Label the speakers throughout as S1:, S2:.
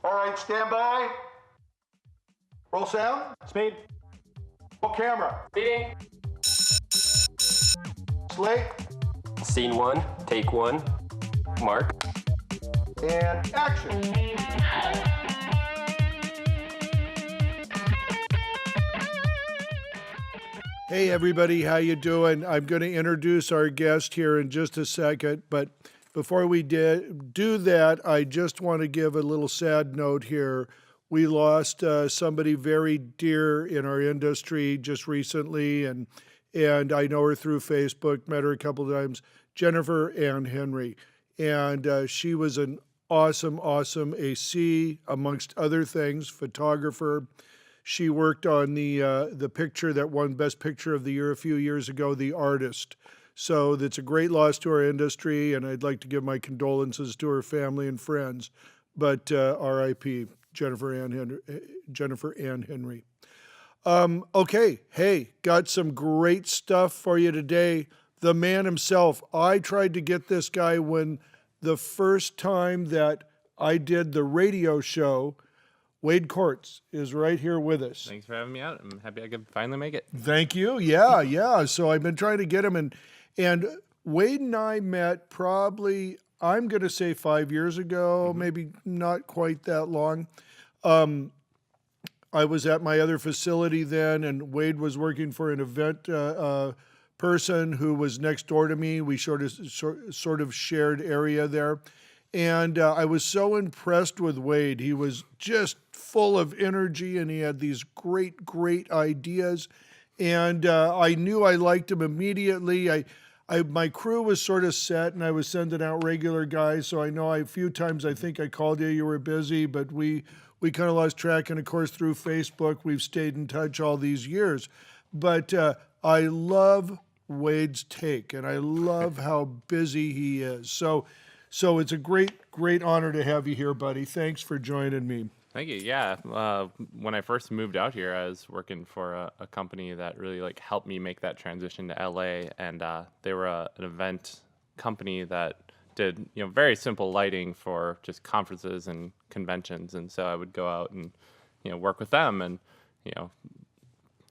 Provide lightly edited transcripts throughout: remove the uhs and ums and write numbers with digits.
S1: All right, stand by. Roll sound.
S2: Speed.
S1: Roll camera.
S2: Speeding.
S1: Slate.
S3: Scene 1, take 1, mark.
S1: And action.
S4: Hey everybody, how you doing? I'm going to introduce our guest here in just a second, but before we do that, I just want to give a little sad note here. We lost somebody very dear in our industry just recently, and I know her through Facebook, met her a couple of times, Jennifer Ann Henry. And she was an awesome AC, amongst other things, photographer. She worked on the picture that won Best Picture of the Year a few years ago, The Artist. So that's a great loss to our industry, and I'd like to give my condolences to her family and friends. But R.I.P. Jennifer Ann Henry. Okay, hey, got some great stuff for you today. The man himself. I tried to get this guy when the first time that I did the radio show. Wade Cordts is right here with us.
S5: Thanks for having me out. I'm happy I could finally make it.
S4: Thank you. Yeah. So I've been trying to get him, and Wade and I met probably, I'm going to say 5 years ago, maybe not quite that long. I was at my other facility then, and Wade was working for an event person who was next door to me. We sort of shared area there. And I was so impressed with Wade. He was just full of energy, and he had these great ideas. And I knew I liked him immediately. My crew was sort of set, and I was sending out regular guys. So I know a few times I think I called you. You were busy, but we kind of lost track. And of course, through Facebook, we've stayed in touch all these years. But I love Wade's take, and I love how busy he is. So it's a great honor to have you here, buddy. Thanks for joining me.
S5: Thank you. Yeah. When I first moved out here, I was working for a company that really helped me make that transition to LA, and they were an event company that did very simple lighting for just conferences and conventions, and so I would go out and work with them, and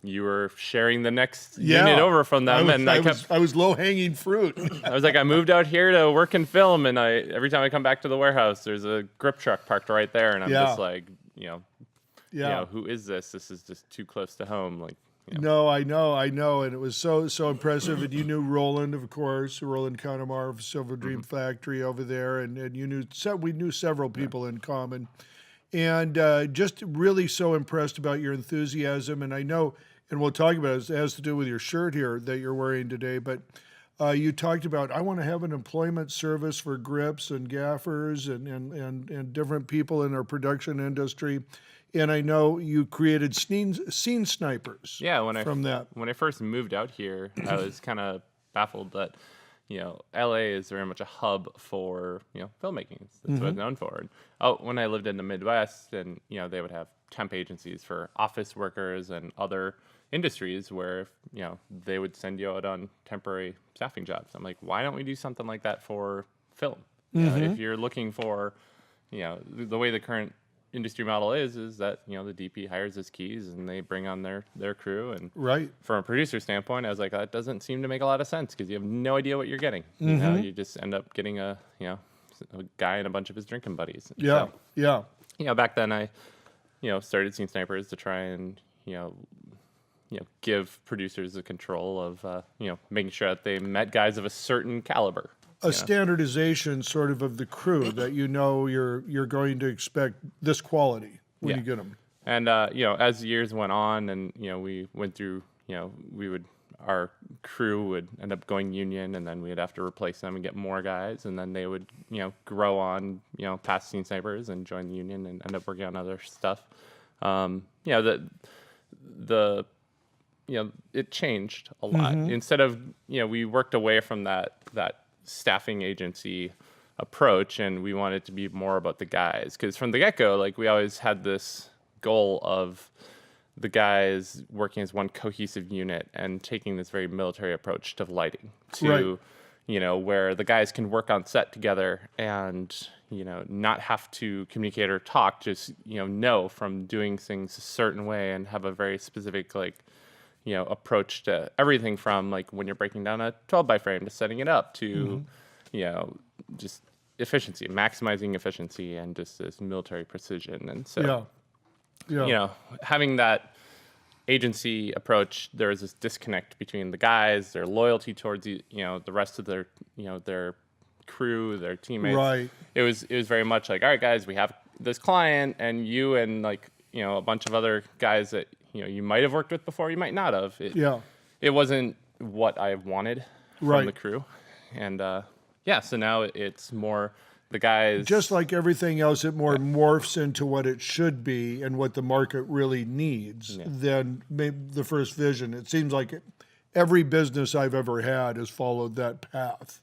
S5: you were sharing the next unit over from them,
S4: I was low-hanging fruit.
S5: I was like, I moved out here to work in film, and every time I come back to the warehouse, there's a grip truck parked right there, and I'm just like, who is this? This is just too close to home.
S4: No, I know, and it was so impressive. And you knew Roland, of course, Roland Connemar of Silver Dream Factory over there, and we knew several people in common. And just really so impressed about your enthusiasm. And I know, and we'll talk about it, it has to do with your shirt here that you're wearing today, but you talked about, I want to have an employment service for grips and gaffers and different people in our production industry. And I know you created scene snipers.
S5: Yeah,
S4: when
S5: I first moved out here, I was kind of baffled that LA is very much a hub for, filmmaking. That's what it's known for. And, when I lived in the Midwest, and, they would have temp agencies for office workers and other industries where, they would send you out on temporary staffing jobs. I'm like, why don't we do something like that for film? If you're looking for, the way the current industry model is that the DP hires his keys and they bring on their crew, and from a producer standpoint, I was like, that doesn't seem to make a lot of sense because you have no idea what you're getting. You just end up getting a guy and a bunch of his drinking buddies. Back then I started Scene Snipers to try and give producers the control of making sure that they met guys of a certain caliber.
S4: A standardization sort of the crew that you're going to expect this quality when you get them.
S5: And as years went on, and we went through, our crew would end up going union, and then we'd have to replace them and get more guys, and then they would grow on past Scene Snipers and join the union and end up working on other stuff. It changed a lot. Instead of we worked away from that staffing agency approach, and we wanted to be more about the guys, because from the get-go, we always had this goal of the guys working as one cohesive unit and taking this very military approach to lighting, to where the guys can work on set together and, not have to communicate or talk, just, know from doing things a certain way and have a very specific, approach to everything from, like, when you're breaking down a 12 by frame to setting it up to, just efficiency, maximizing efficiency and just this military precision. And so, having that agency approach, there was this disconnect between the guys, their loyalty towards the rest of their their crew, their teammates.
S4: Right.
S5: It was very much like, all right, guys, we have this client, and you and a bunch of other guys that you might have worked with before, you might not have. It wasn't what I wanted from the crew, and so now it's more the guys.
S4: Just like everything else, it more morphs into what it should be and what the market really needs than maybe the first vision. It seems like every business I've ever had has followed that path.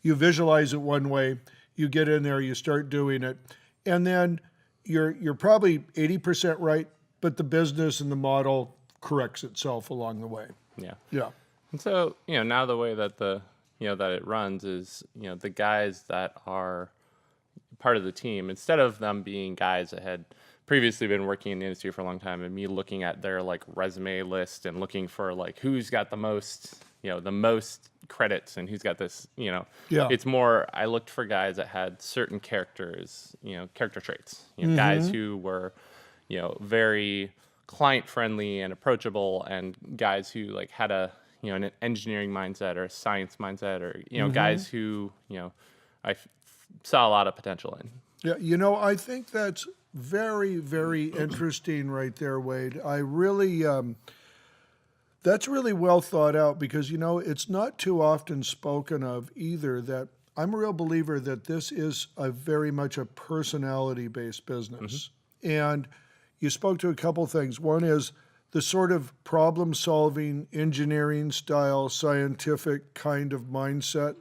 S4: You visualize it one way, you get in there, you start doing it, and then you're probably 80% right, but the business and the model corrects itself along the way. Yeah.
S5: And so, now the way that that it runs is, the guys that are part of the team, instead of them being guys that had previously been working in the industry for a long time and me looking at their resume list and looking for who's got the most credits and who's got this, it's more, I looked for guys that had certain character traits, guys who were, very client friendly and approachable, and guys who had an engineering mindset or a science mindset, or, guys who, I saw a lot of potential in.
S4: Yeah. I think that's very, very interesting right there, Wade. I really, that's really well thought out because, it's not too often spoken of either that I'm a real believer that this is very much a personality-based business. And you spoke to a couple things. One is the sort of problem-solving, engineering-style, scientific kind of mindset.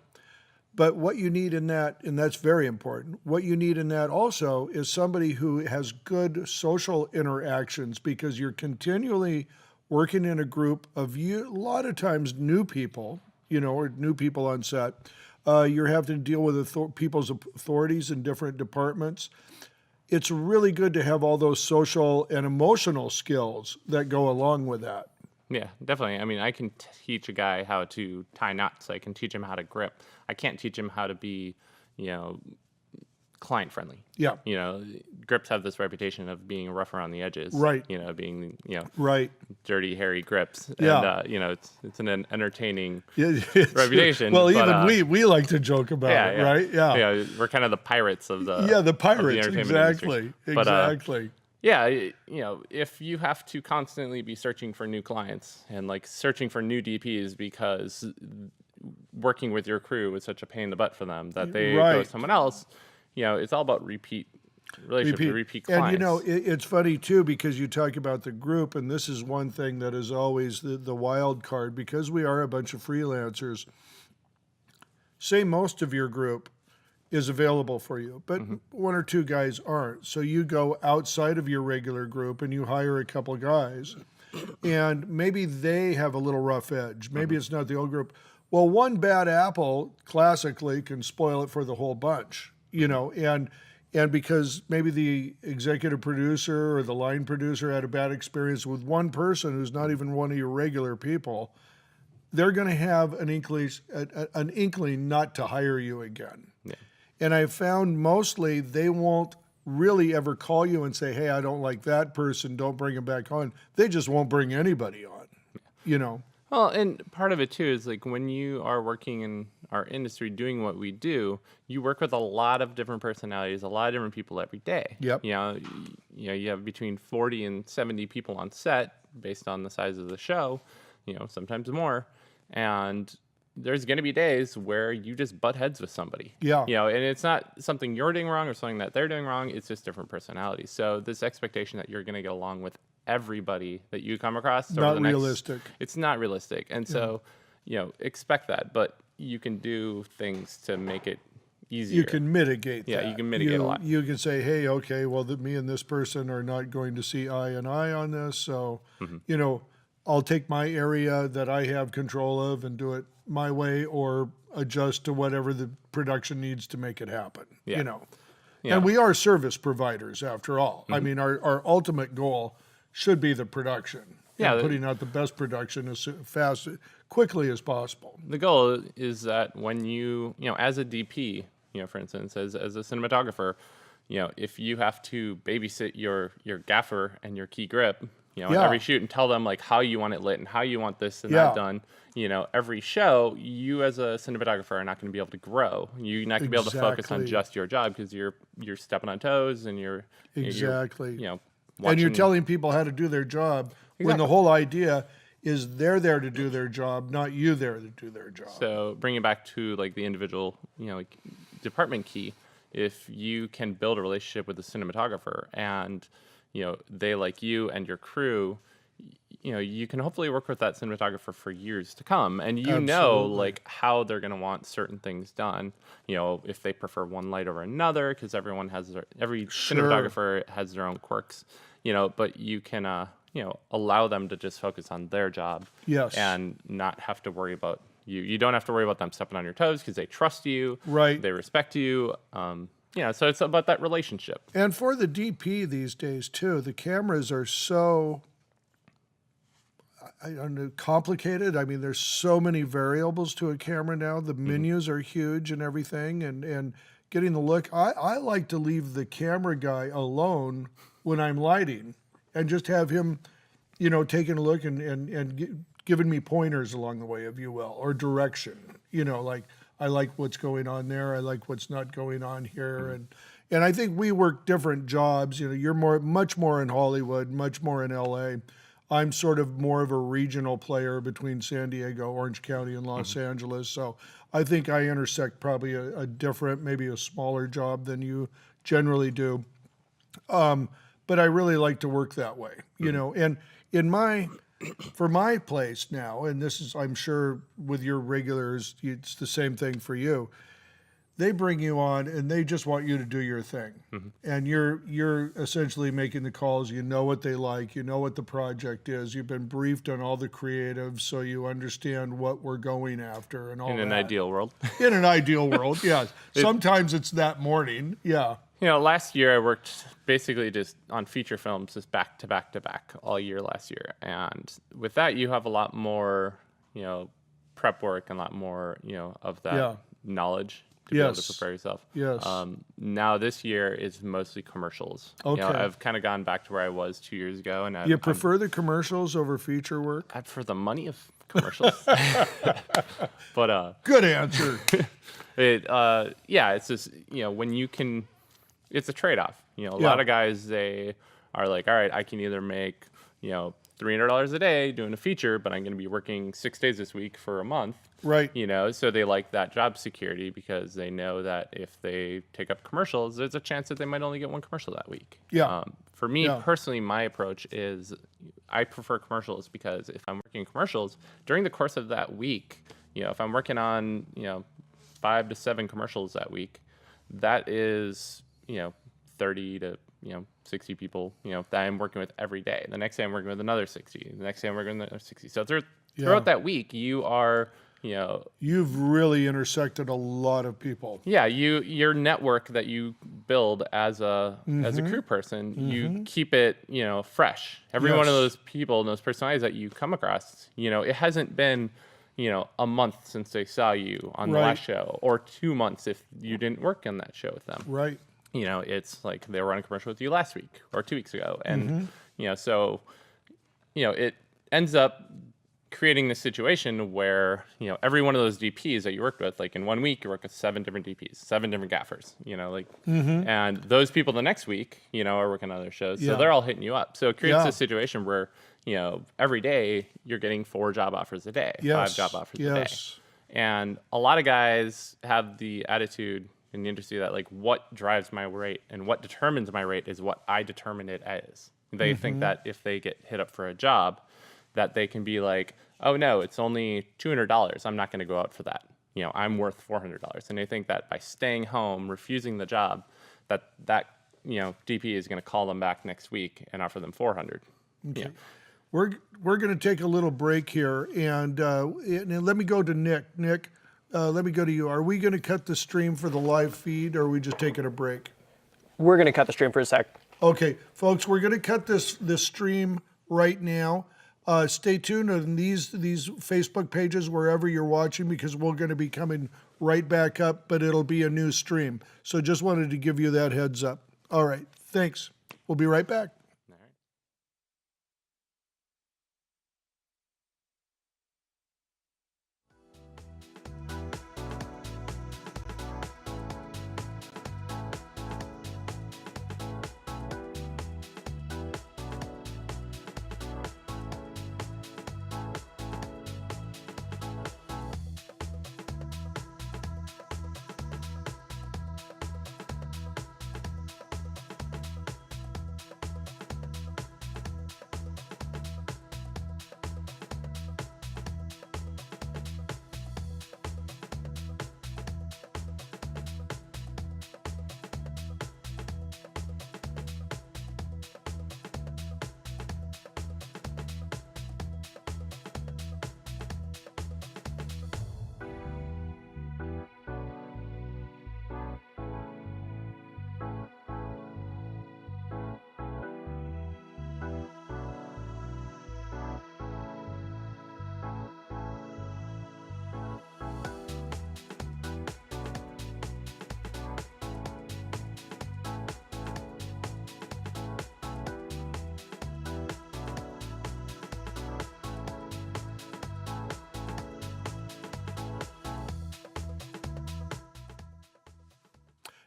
S4: But what you need in that, and that's very important, what you need in that also is somebody who has good social interactions because you're continually working in a group of a lot of times new people, or new people on set. You're having to deal with people's authorities in different departments. It's really good to have all those social and emotional skills that go along with that.
S5: Yeah, definitely. I mean, I can teach a guy how to tie knots. I can teach him how to grip. I can't teach him how to be, client friendly.
S4: Yeah.
S5: Grips have this reputation of being rough around the edges.
S4: Right.
S5: Being,
S4: right.
S5: dirty, hairy grips.
S4: Yeah.
S5: And, it's an entertaining reputation.
S4: Well,
S5: but,
S4: even we like to joke about it, right? Yeah.
S5: Yeah, we're kind of the pirates of the
S4: the pirates,
S5: of the
S4: exactly.
S5: Industry. But,
S4: exactly.
S5: If you have to constantly be searching for new clients and searching for new DPs because working with your crew is such a pain in the butt for them that they go with someone else, it's all about repeat clients.
S4: And it's funny too because you talk about the group, and this is one thing that is always the wild card because we are a bunch of freelancers. Say most of your group is available for you, but one or two guys aren't. So you go outside of your regular group and you hire a couple guys, and maybe they have a little rough edge. Maybe it's not the old group. Well, one bad apple classically can spoil it for the whole bunch, and because maybe the executive producer or the line producer had a bad experience with one person who's not even one of your regular people, they're going to have an inkling not to hire you again.
S5: Yeah.
S4: And I found mostly they won't really ever call you and say, hey, I don't like that person, don't bring him back on. They just won't bring anybody on,
S5: Well, and part of it too is when you are working in our industry doing what we do, you work with a lot of different personalities, a lot of different people every day.
S4: Yep.
S5: You have between 40 and 70 people on set based on the size of the show, sometimes more. And there's going to be days where you just butt heads with somebody.
S4: Yeah.
S5: And it's not something you're doing wrong or something that they're doing wrong. It's just different personalities. So this expectation that you're going to get along with everybody that you come across.
S4: Not realistic.
S5: It's not realistic. And so, expect that. But you can do things to make it easier.
S4: You can mitigate that.
S5: Yeah, you can mitigate a lot.
S4: You can say, hey, okay, well, me and this person are not going to see eye and eye on this. So, I'll take my area that I have control of and do it my way, or adjust to whatever the production needs to make it happen,
S5: Yeah.
S4: you know.
S5: Yeah.
S4: And we are service providers after all. I mean, our ultimate goal should be the production.
S5: Yeah,
S4: And putting out the best production as quickly as possible.
S5: The goal is that when you know, as a DP, you know, for instance, as a cinematographer, you know, if you have to babysit your gaffer and your key grip, you know, in every shoot and tell them like how you want it lit and how you want this and that done, you know, every show, you as a cinematographer are not going to be able to grow. You're not going to be able to focus on just your job because you're stepping on toes and you're you know,
S4: and you're
S5: watching-
S4: telling people how to do their job when the whole idea is they're there to do their job, not you there to do their job.
S5: So bringing it back to like the individual, you know, like department key, if you can build a relationship with the cinematographer and, you know, they like you and your crew, you know, you can hopefully work with that cinematographer for years to come. And you know, like how they're going to want certain things done, you know, if they prefer one light over another, because everyone has every cinematographer has their own quirks, you know, but you can, you know, allow them to just focus on their job and not have to worry about you. You don't have to worry about them stepping on your toes because they trust you.
S4: Right.
S5: They respect you. Yeah, so it's about that relationship.
S4: And for the DP these days too, the cameras are so, I don't know, complicated. I mean, there's so many variables to a camera now. The menus are huge and everything, and getting the look. I like to leave the camera guy alone when I'm lighting and just have him, you know, taking a look and giving me pointers along the way, if you will, or direction. You know, like, I like what's going on there. I like what's not going on here. And I think we work different jobs. You know, you're much more in Hollywood, much more in LA. I'm sort of more of a regional player between San Diego, Orange County, and Los Angeles. So I think I intersect probably a different, maybe a smaller job than you generally do. But I really like to work that way, you know. And for my place now, and this is, I'm sure with your regulars, it's the same thing for you. They bring you on and they just want you to do your thing. And you're essentially making the calls. You know what they like. You know what the project is. You've been briefed on all the creatives, so you understand what we're going after and all that.
S5: In an ideal world.
S4: In an ideal world, yes. Sometimes it's that morning, yeah.
S5: You know, last year I worked basically just on feature films, just back to back to back all year last year. And with that, you have a lot more, you know, prep work and a lot more, you know, of that knowledge to be able to prepare yourself.
S4: Yes.
S5: Now this year is mostly commercials.
S4: Okay.
S5: You know, I've kind of gone back to where I was 2 years ago. And
S4: You prefer the commercials over feature work?
S5: I prefer the money of commercials. But
S4: Good answer.
S5: it's just, you know, when you can, it's a trade-off. You know, a lot of guys, they are like, all right, I can either make, you know, $300 a day doing a feature, but I'm going to be working 6 days this week for a month.
S4: Right.
S5: You know, so they like that job security because they know that if they take up commercials, there's a chance that they might only get one commercial that week.
S4: Yeah.
S5: For me personally, my approach is I prefer commercials because if I'm working commercials during the course of that week, you know, if I'm working on, you know, 5 to 7 commercials that week, that is, you know, 30 to, you know, 60 people, you know, that I'm working with every day. The next day I'm working with another 60. The next day I'm working with another 60. So throughout that week, you are, you know,
S4: you've really intersected a lot of people.
S5: Yeah, your network that you build as a crew person, you keep it, you know, fresh. Every one of those people and those personalities that you come across, you know, it hasn't been, you know, a month since they saw you on the last show, or 2 months if you didn't work on that show with them.
S4: Right.
S5: You know, it's like they were on a commercial with you last week or 2 weeks ago. And, you know, so, you know, it ends up creating this situation where, you know, every one of those DPs that you worked with, like in 1 week, you work with 7 different DPs, 7 different gaffers, you know, like, and those people the next week, you know, are working on other shows. So they're all hitting you up. So it creates this situation where, you know, every day you're getting 4 job offers a day, 5 job offers a day. And a lot of guys have the attitude in the industry that like what drives my rate and what determines my rate is what I determine it as. They think that if they get hit up for a job, that they can be like, oh no, it's only $200. I'm not going to go out for that. You know, I'm worth $400. And they think that by staying home, refusing the job, that you know, DP is going to call them back next week and offer them $400.
S4: Okay.
S5: Yeah.
S4: We're going to take a little break here, and let me go to Nick. Nick, let me go to you. Are we going to cut the stream for the live feed, or are we just taking a break?
S2: We're going to cut the stream for a sec.
S4: Okay, folks, we're going to cut this stream right now. Stay tuned on these Facebook pages wherever you're watching, because we're going to be coming right back up, but it'll be a new stream. So just wanted to give you that heads up. All right, thanks. We'll be right back.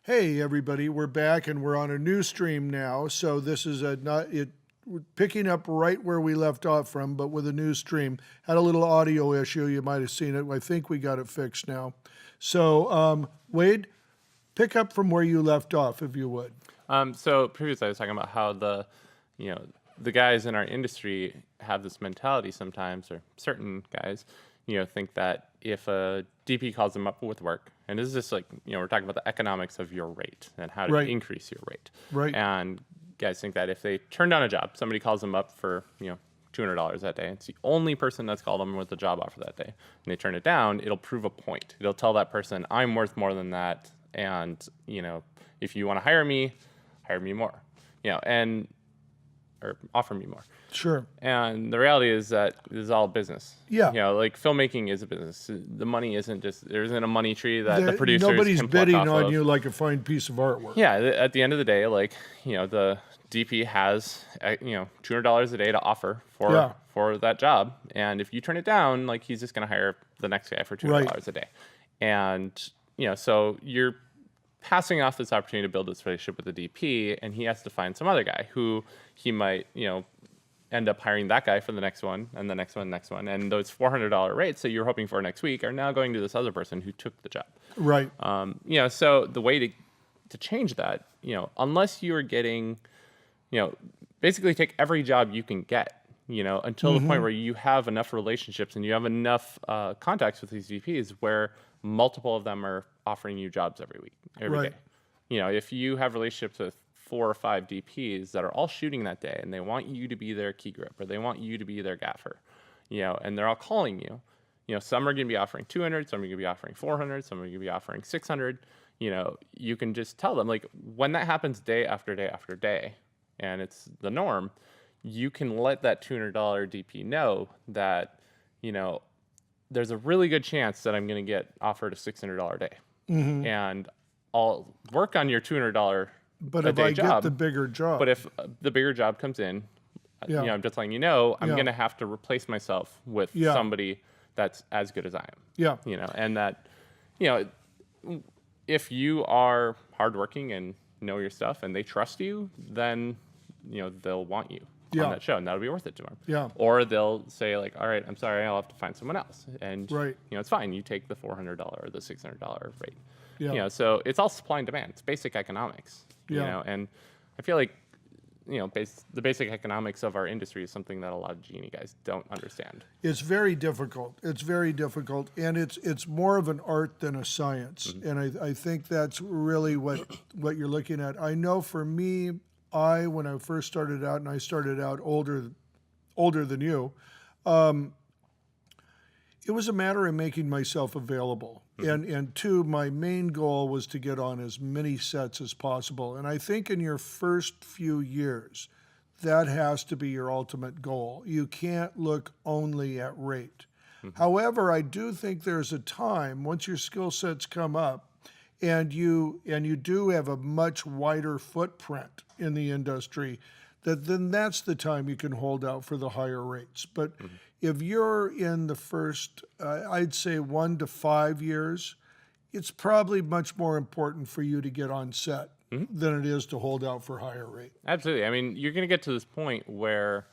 S4: Hey everybody, we're back and we're on a new stream now. So this is we're picking up right where we left off from, but with a new stream. Had a little audio issue, you might have seen it. I think we got it fixed now. So Wade, pick up from where you left off, if you would.
S5: So previously I was talking about how the guys in our industry have this mentality sometimes, or certain guys, think that if a DP calls them up with work, and this is just like, we're talking about the economics of your rate and how to increase your rate.
S4: Right.
S5: And guys think that if they turn down a job, somebody calls them up for, $200 that day. It's the only person that's called them with a job offer that day. And they turn it down, it'll prove a point. It'll tell that person, I'm worth more than that. And, if you want to hire me more, or offer me more.
S4: Sure.
S5: And the reality is that this is all business.
S4: Yeah.
S5: Like filmmaking is a business. The money isn't there isn't a money tree that the producers
S4: nobody's
S5: can pluck
S4: bidding
S5: off
S4: on
S5: of.
S4: you like a fine piece of artwork.
S5: Yeah. At the end of the day, the DP has, $200 a day to offer for that job. And if you turn it down, he's just going to hire the next guy for $200 a day. And, so you're passing off this opportunity to build this relationship with the DP, and he has to find some other guy who he might, end up hiring that guy for the next one and the next one, and those $400 rates that you're hoping for next week are now going to this other person who took the job.
S4: Right.
S5: So the way to change that, unless you are getting, basically take every job you can get, until the point where you have enough relationships and you have enough contacts with these DPs where multiple of them are offering you jobs every day. If you have relationships with 4 or 5 DPs that are all shooting that day and they want you to be their key grip or they want you to be their gaffer, and they're all calling you, some are going to be offering 200, some are going to be offering 400, some are going to be offering 600, you can just tell them, when that happens day after day after day, and it's the norm, you can let that $200 DP know that, there's a really good chance that I'm going to get offered a $600 a day. And I'll work on your $200
S4: But
S5: a
S4: if
S5: day
S4: I
S5: job.
S4: get the bigger job.
S5: But if the bigger job comes in, I'm just letting you know, I'm going to have to replace myself with somebody that's as good as I am. And that, if you are hardworking and know your stuff and they trust you, then, they'll want you on that show, and that'll be worth it to them. Or they'll say all right, I'm sorry, I'll have to find someone else. And, it's fine. You take the $400 or the $600 rate. So it's all supply and demand. It's basic economics, and I feel like, the basic economics of our industry is something that a lot of Genie guys don't understand.
S4: It's very difficult. It's very difficult, and it's more of an art than a science. And I think that's really what you're looking at. I know for me, when I first started out, and I started out older than you, it was a matter of making myself available. And two, my main goal was to get on as many sets as possible. And I think in your first few years, that has to be your ultimate goal. You can't look only at rate. However, I do think there's a time once your skill sets come up and you do have a much wider footprint in the industry, then that's the time you can hold out for the higher rates. But if you're in the first, I'd say 1 to 5 years, it's probably much more important for you to get on set than it is to hold out for higher rate.
S5: Absolutely. I mean, you're going to get to this point where,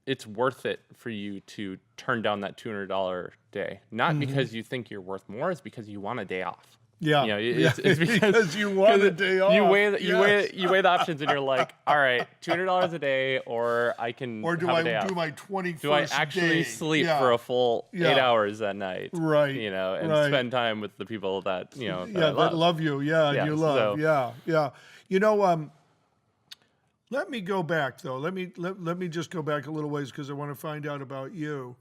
S5: it's worth it for you to turn down that $200 day. Not because you think you're worth more, it's because you want a day off.
S4: Yeah,
S5: It's
S4: because you want a day off.
S5: You weigh the options, and you're like, all right, $200 a day, or I can
S4: or do
S5: have
S4: I
S5: a day
S4: do
S5: off.
S4: my 21st
S5: Do I actually
S4: day?
S5: sleep for a full 8 hours that night?
S4: Right.
S5: And spend time with the people that that I love.
S4: that love you. And you love. Let me go back though. Let me just go back a little ways because I want to find out about you.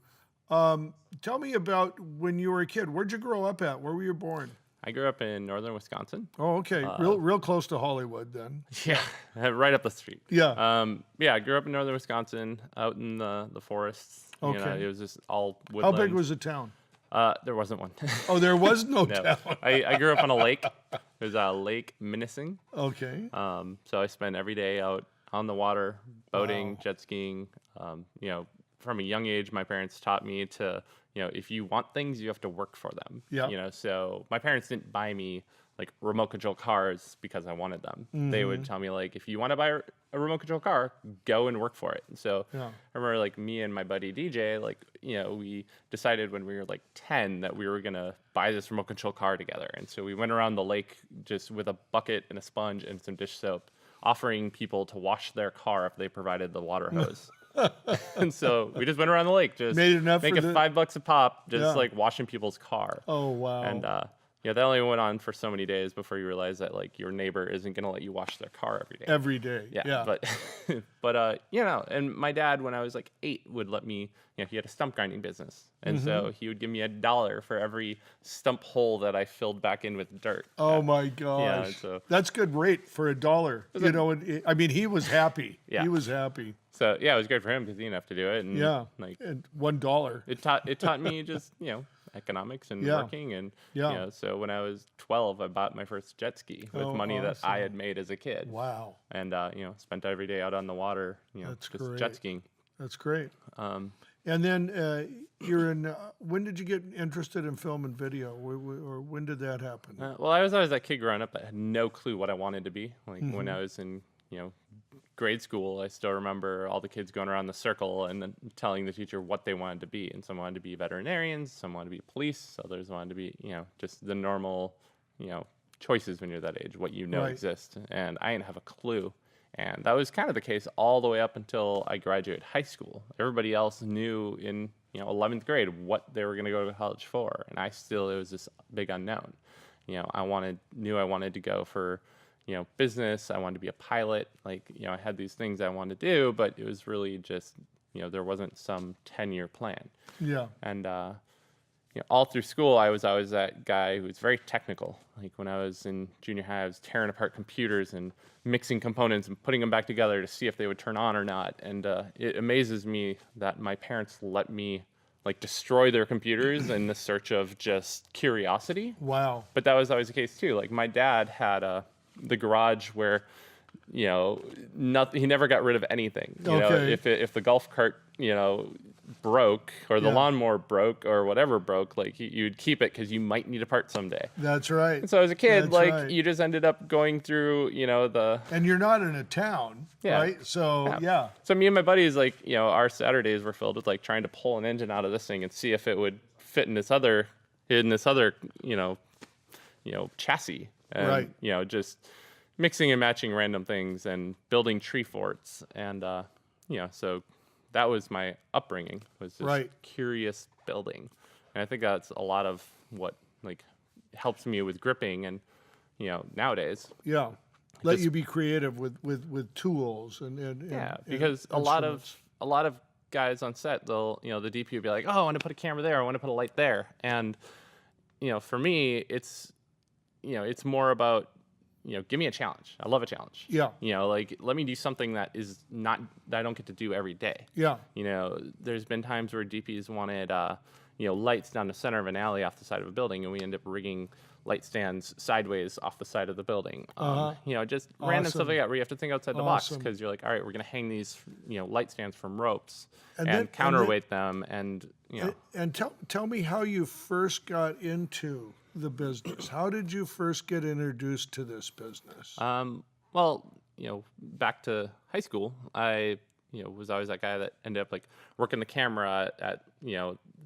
S4: Tell me about when you were a kid. Where'd you grow up at? Where were you born?
S5: I grew up in northern Wisconsin.
S4: Oh, okay. Real close to Hollywood then.
S5: Yeah, right up the street.
S4: Yeah.
S5: I grew up in northern Wisconsin, out in the forests.
S4: Okay.
S5: It was just all woodland.
S4: How big was the town?
S5: There wasn't one.
S4: Oh, there was no
S5: No.
S4: town.
S5: I grew up on a lake. It was Lake Minising.
S4: Okay.
S5: So I spent every day out on the water, boating, jet skiing. From a young age, my parents taught me to, if you want things, you have to work for them.
S4: Yeah.
S5: So my parents didn't buy me like remote control cars because I wanted them. They would tell me like, if you want to buy a remote control car, go and work for it. And so I remember like me and my buddy DJ, we decided when we were like 10 that we were going to buy this remote control car together. And so we went around the lake just with a bucket and a sponge and some dish soap, offering people to wash their car if they provided the water hose. And so we just went around the lake, just
S4: Made enough
S5: making
S4: for
S5: $5 a pop, just
S4: Yeah.
S5: like washing people's car.
S4: Oh, wow.
S5: And that only went on for so many days before you realize that like your neighbor isn't going to let you wash their car every day.
S4: Every day. Yeah.
S5: But and my dad, when I was like 8, would let me, he had a stump grinding business. And so he would give me $1 for every stump hole that I filled back in with dirt.
S4: Oh my gosh.
S5: so-
S4: That's good rate for $1. I mean, he was happy.
S5: Yeah.
S4: He was happy.
S5: So yeah, it was great for him because he didn't have to do it. And
S4: Yeah.
S5: like
S4: And $1.
S5: it taught me just, economics and
S4: Yeah.
S5: working. And,
S4: Yeah.
S5: so when I was 12, I bought my first jet ski with
S4: Oh,
S5: money that I
S4: awesome.
S5: had made as a kid.
S4: Wow.
S5: And, spent every day out on the water,
S4: That's
S5: just
S4: great.
S5: jet skiing.
S4: That's great.
S5: Um,
S4: And then you're in. When did you get interested in film and video, or when did that happen?
S5: well, I was always that kid growing up that had no clue what I wanted to be. Like when
S4: Mm-hmm.
S5: I was in, grade school, I still remember all the kids going around the circle and then telling the teacher what they wanted to be. And some wanted to be veterinarians, some wanted to be police, others wanted to be, just the normal, choices when you're that age, what
S4: Right.
S5: exists. And I didn't have a clue. And that was kind of the case all the way up until I graduated high school. Everybody else knew in 11th grade what they were going to go to college for, and it was this big unknown. I wanted to go for business. I wanted to be a pilot. I had these things I wanted to do, but it was really just there wasn't some 10-year plan.
S4: Yeah.
S5: And all through school, I was always that guy who was very technical. Like when I was in junior high, I was tearing apart computers and mixing components and putting them back together to see if they would turn on or not. And it amazes me that my parents let me destroy their computers in the search of just curiosity.
S4: Wow.
S5: But that was always the case too. Like my dad had the garage where he never got rid of anything.
S4: Okay.
S5: If the golf cart broke or the
S4: Yeah.
S5: lawnmower broke or whatever broke, you'd keep it because you might need a part someday.
S4: That's right.
S5: And so as a kid,
S4: That's right.
S5: you just ended up going through
S4: And you're not in a town,
S5: Yeah.
S4: right? So yeah.
S5: So me and my buddies, our Saturdays were filled with trying to pull an engine out of this thing and see if it would fit in this other chassis. And,
S4: Right.
S5: Just mixing and matching random things and building tree forts. And, so that was my upbringing, was just
S4: Right.
S5: curious building. And I think that's a lot of what helps me with gripping and, nowadays.
S4: Yeah. Let
S5: Just-
S4: you be creative with tools and
S5: Yeah,
S4: and
S5: because a lot
S4: instruments.
S5: of guys on set, they'll, the DP will be like, oh, I want to put a camera there, I want to put a light there. And, for me, it's more about, give me a challenge. I love a challenge.
S4: Yeah.
S5: Like, let me do something that I don't get to do every day.
S4: Yeah.
S5: There's been times where DPs wanted, lights down the center of an alley off the side of a building, and we end up rigging light stands sideways off the side of the building. Just random stuff like that where you have to think outside the box, because you're like, all right, we're going to hang these, light stands from ropes and counterweight them. And,
S4: And tell me how you first got into the business. How did you first get introduced to this business?
S5: Well, back to high school, I, was always that guy that ended up like working the camera at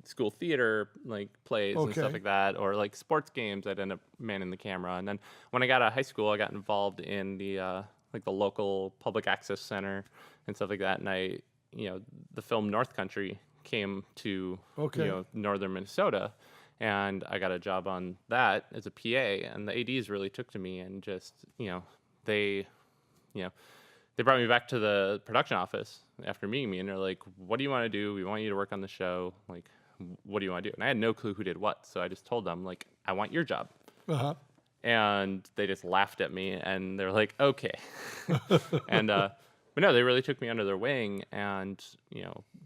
S5: school theater, like plays and stuff like that, or like sports games. I'd end up manning the camera. And then when I got out of high school, I got involved in the like the local public access center and stuff like that. And I, the film North Country came to northern Minnesota, and I got a job on that as a PA. And the ADs really took to me, and just they brought me back to the production office after meeting me, and they're like, what do you want to do? We want you to work on the show. Like, what do you want to do? And I had no clue who did what. So I just told them, like, I want your job. And they just laughed at me, and they're like, okay. And, but no, they really took me under their wing and,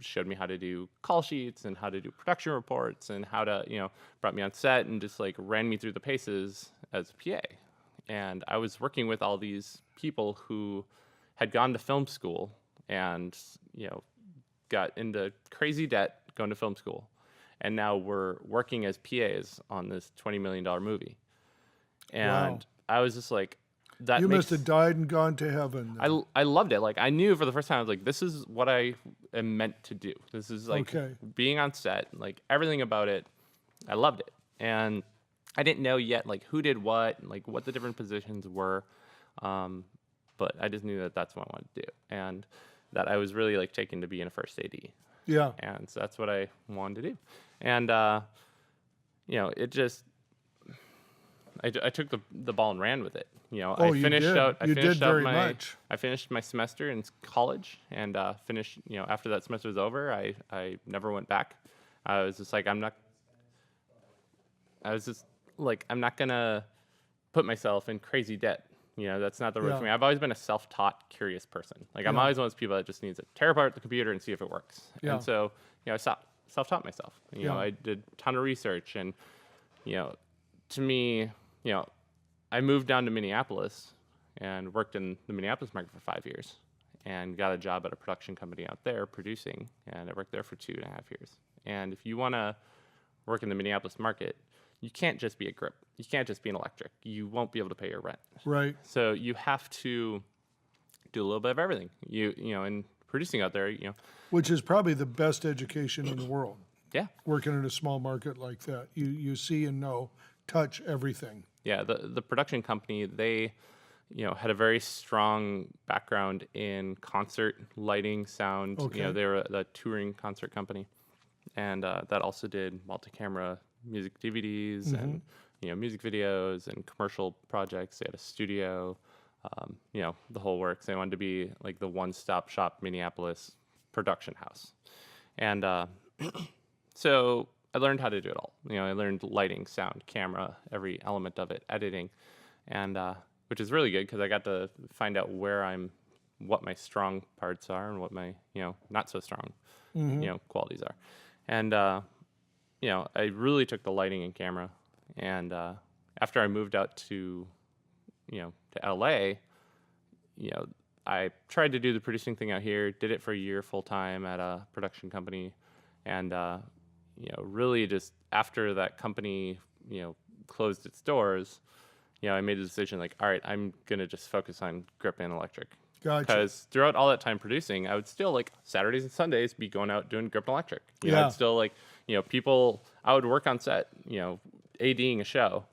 S5: showed me how to do call sheets and how to do production reports and how to, brought me on set and just like ran me through the paces as a PA. And I was working with all these people who had gone to film school and, got into crazy debt going to film school. And now we're working as PAs on this $20 million movie. And I was just like,
S4: you must have died and gone to heaven.
S5: I loved it. Like, I knew for the first time, I was like, this is what I am meant to do. This is like being on set, like everything about it. I loved it. And I didn't know yet, like, who did what, and, like, what the different positions were. But I just knew that that's what I wanted to do, and that I was really like taken to being a first AD.
S4: Yeah.
S5: And so that's what I wanted to do. And it just, I took the ball and ran with it. I finished out. I finished my semester in college, and finished. After that semester was over, I never went back. I was just like, I'm not gonna put myself in crazy debt. That's not the road for me. I've always been a self-taught, curious person. Like, I'm always one of those people that just needs to tear apart the computer and see if it works. And so, I self-taught myself. I did a ton of research, and, to me, I moved down to Minneapolis and worked in the Minneapolis market for 5 years and got a job at a production company out there producing, and I worked there for 2.5 years. And if you want to work in the Minneapolis market, you can't just be a grip. You can't just be an electric. You won't be able to pay your rent.
S4: Right.
S5: So you have to do a little bit of everything. And producing out there,
S4: Which is probably the best education in the world.
S5: Yeah.
S4: Working in a small market like that. You see and know, touch everything.
S5: Yeah, the production company, they, had a very strong background in concert lighting, sound. They were a touring concert company. And that also did multi-camera music DVDs and music videos and commercial projects. They had a studio, the whole works. They wanted to be like the one-stop shop Minneapolis production house. And so I learned how to do it all. I learned lighting, sound, camera, every element of it, editing, and which is really good because I got to find out what my strong parts are and what my not so strong qualities are. And I really took the lighting and camera. And after I moved out to LA, I tried to do the producing thing out here, did it for a year full time at a production company. And, really just after that company, closed its doors, I made the decision like, all right, I'm going to just focus on grip and electric.
S4: Gotcha.
S5: Because throughout all that time producing, I would still like Saturdays and Sundays be going out doing grip and electric. I'd still like, people, I would work on set, ADing a show,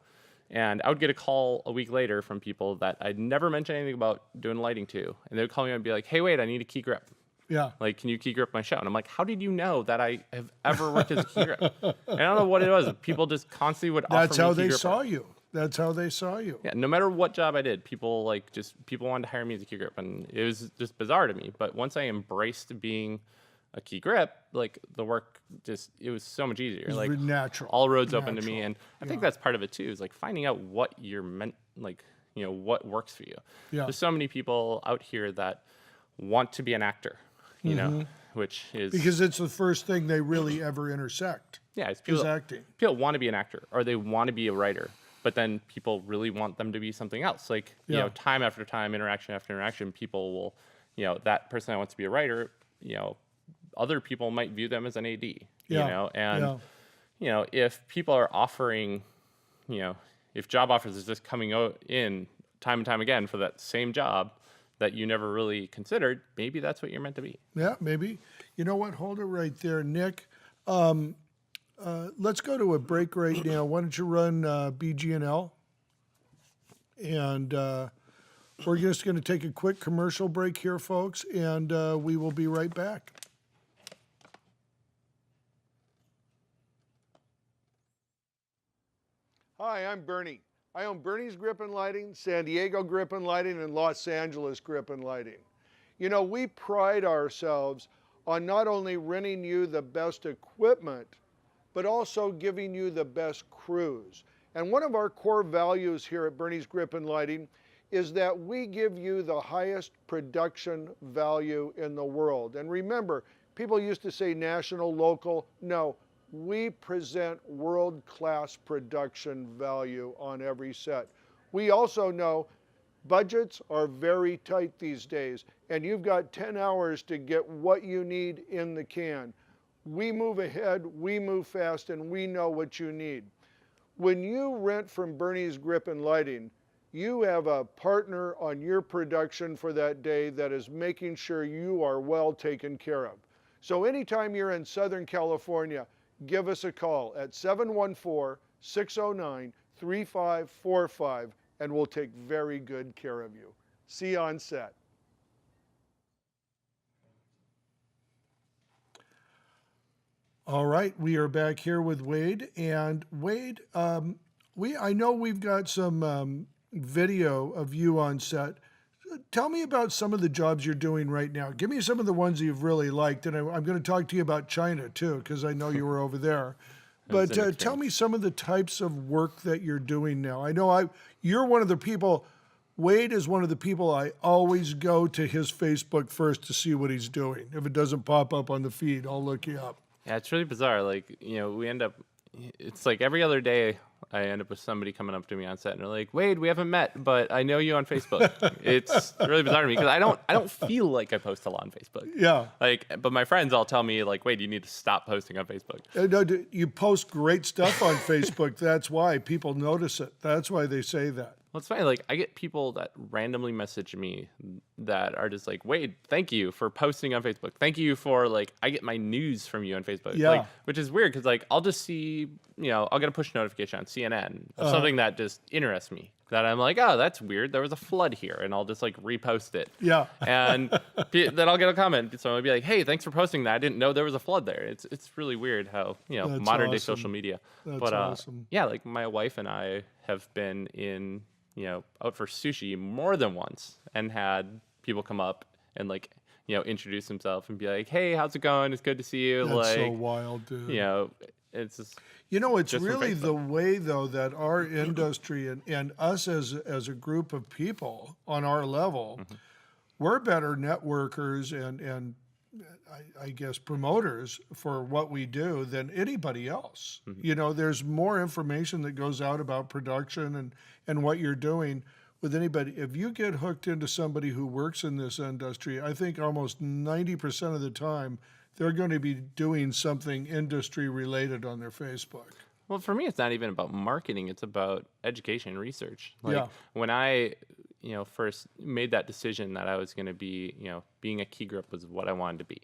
S5: and I would get a call a week later from people that I'd never mentioned anything about doing lighting to. And they would call me and be like, hey, wait, I need a key grip.
S4: Yeah.
S5: Like, can you key grip my show? And I'm like, how did you know that I have ever worked as a key grip? And I don't know what it was. People just constantly would offer me
S4: That's how
S5: key
S4: they
S5: grip.
S4: saw you. That's how they saw you.
S5: Yeah, no matter what job I did, people wanted to hire me as a key grip, and it was just bizarre to me. But once I embraced being a key grip, like the work it was so much easier. Like
S4: natural.
S5: all roads open to me. And I think that's part of it too, is like finding out what you're meant, like, what works for you.
S4: Yeah.
S5: There's so many people out here that want to be an actor, you know, which is
S4: Because it's the first thing they really ever intersect.
S5: yeah, it's
S4: Is acting.
S5: People want to be an actor or they want to be a writer, but then people really want them to be something else. Like, you know, time after time, interaction after interaction, people will, that person that wants to be a writer, other people might view them as an AD, you know, and, if people are offering, if job offers is just coming out in time and time again for that same job that you never really considered, maybe that's what you're meant to be.
S4: Yeah, maybe. You know what? Hold it right there, Nick. Let's go to a break right now. Why don't you run BG&L? And we're just going to take a quick commercial break here, folks, and we will be right back. Hi, I'm Burnie. I own Burnie's Grip and Lighting, San Diego Grip and Lighting, and Los Angeles Grip and Lighting. You know, we pride ourselves on not only renting you the best equipment, but also giving you the best crews. And one of our core values here at Burnie's Grip and Lighting is that we give you the highest production value in the world. And remember, people used to say national, local. No, we present world-class production value on every set. We also know budgets are very tight these days, and you've got 10 hours to get what you need in the can. We move ahead, we move fast, and we know what you need. When you rent from Burnie's Grip and Lighting, you have a partner on your production for that day that is making sure you are well taken care of. So anytime you're in Southern California, give us a call at 714-609-3545, and we'll take very good care of you. See you on set. All right, we are back here with Wade. And Wade, I know we've got some video of you on set. Tell me about some of the jobs you're doing right now. Give me some of the ones you've really liked. And I'm going to talk to you about China, too, because I know you were over there. But tell me some of the types of work that you're doing now. I know you're one of the people, Wade is one of the people I always go to his Facebook first to see what he's doing. If it doesn't pop up on the feed, I'll look you up.
S5: Yeah, it's really bizarre. Like, we end up, it's like every other day I end up with somebody coming up to me on set and they're like, Wade, we haven't met, but I know you on Facebook. It's really bizarre to me because I don't feel like I post a lot on Facebook.
S4: Yeah.
S5: But my friends all tell me like, Wade, you need to stop posting on Facebook.
S4: No, you post great stuff on Facebook. That's why people notice it. That's why they say that.
S5: Well, it's funny. Like, I get people that randomly message me that are just like, Wade, thank you for posting on Facebook. Thank you for, like, I get my news from you on Facebook.
S4: Yeah.
S5: Like, which is weird because, like, I'll just see, I'll get a push notification on CNN of something that just interests me. That I'm like, oh, that's weird. There was a flood here. And I'll just, like, repost it.
S4: Yeah.
S5: And then I'll get a comment. So I'll be like, hey, thanks for posting that. I didn't know there was a flood there. It's really weird how,
S4: That's
S5: modern day
S4: awesome.
S5: social media.
S4: That's awesome.
S5: Yeah, like, my wife and I have been in, out for sushi more than once and had people come up and like, introduce themselves and be like, hey, how's it going? It's good to see you.
S4: That's
S5: like,
S4: so wild, dude.
S5: It's just,
S4: it's
S5: just
S4: really the way, though, that our industry and us as a group of people on our level, we're better networkers and I guess promoters for what we do than anybody else. There's more information that goes out about production and what you're doing with anybody. If you get hooked into somebody who works in this industry, I think almost 90% of the time they're going to be doing something industry related on their Facebook.
S5: well, for me, it's not even about marketing. It's about education and research. Like
S4: Yeah.
S5: when I, first made that decision that I was going to be, being a key grip was what I wanted to be.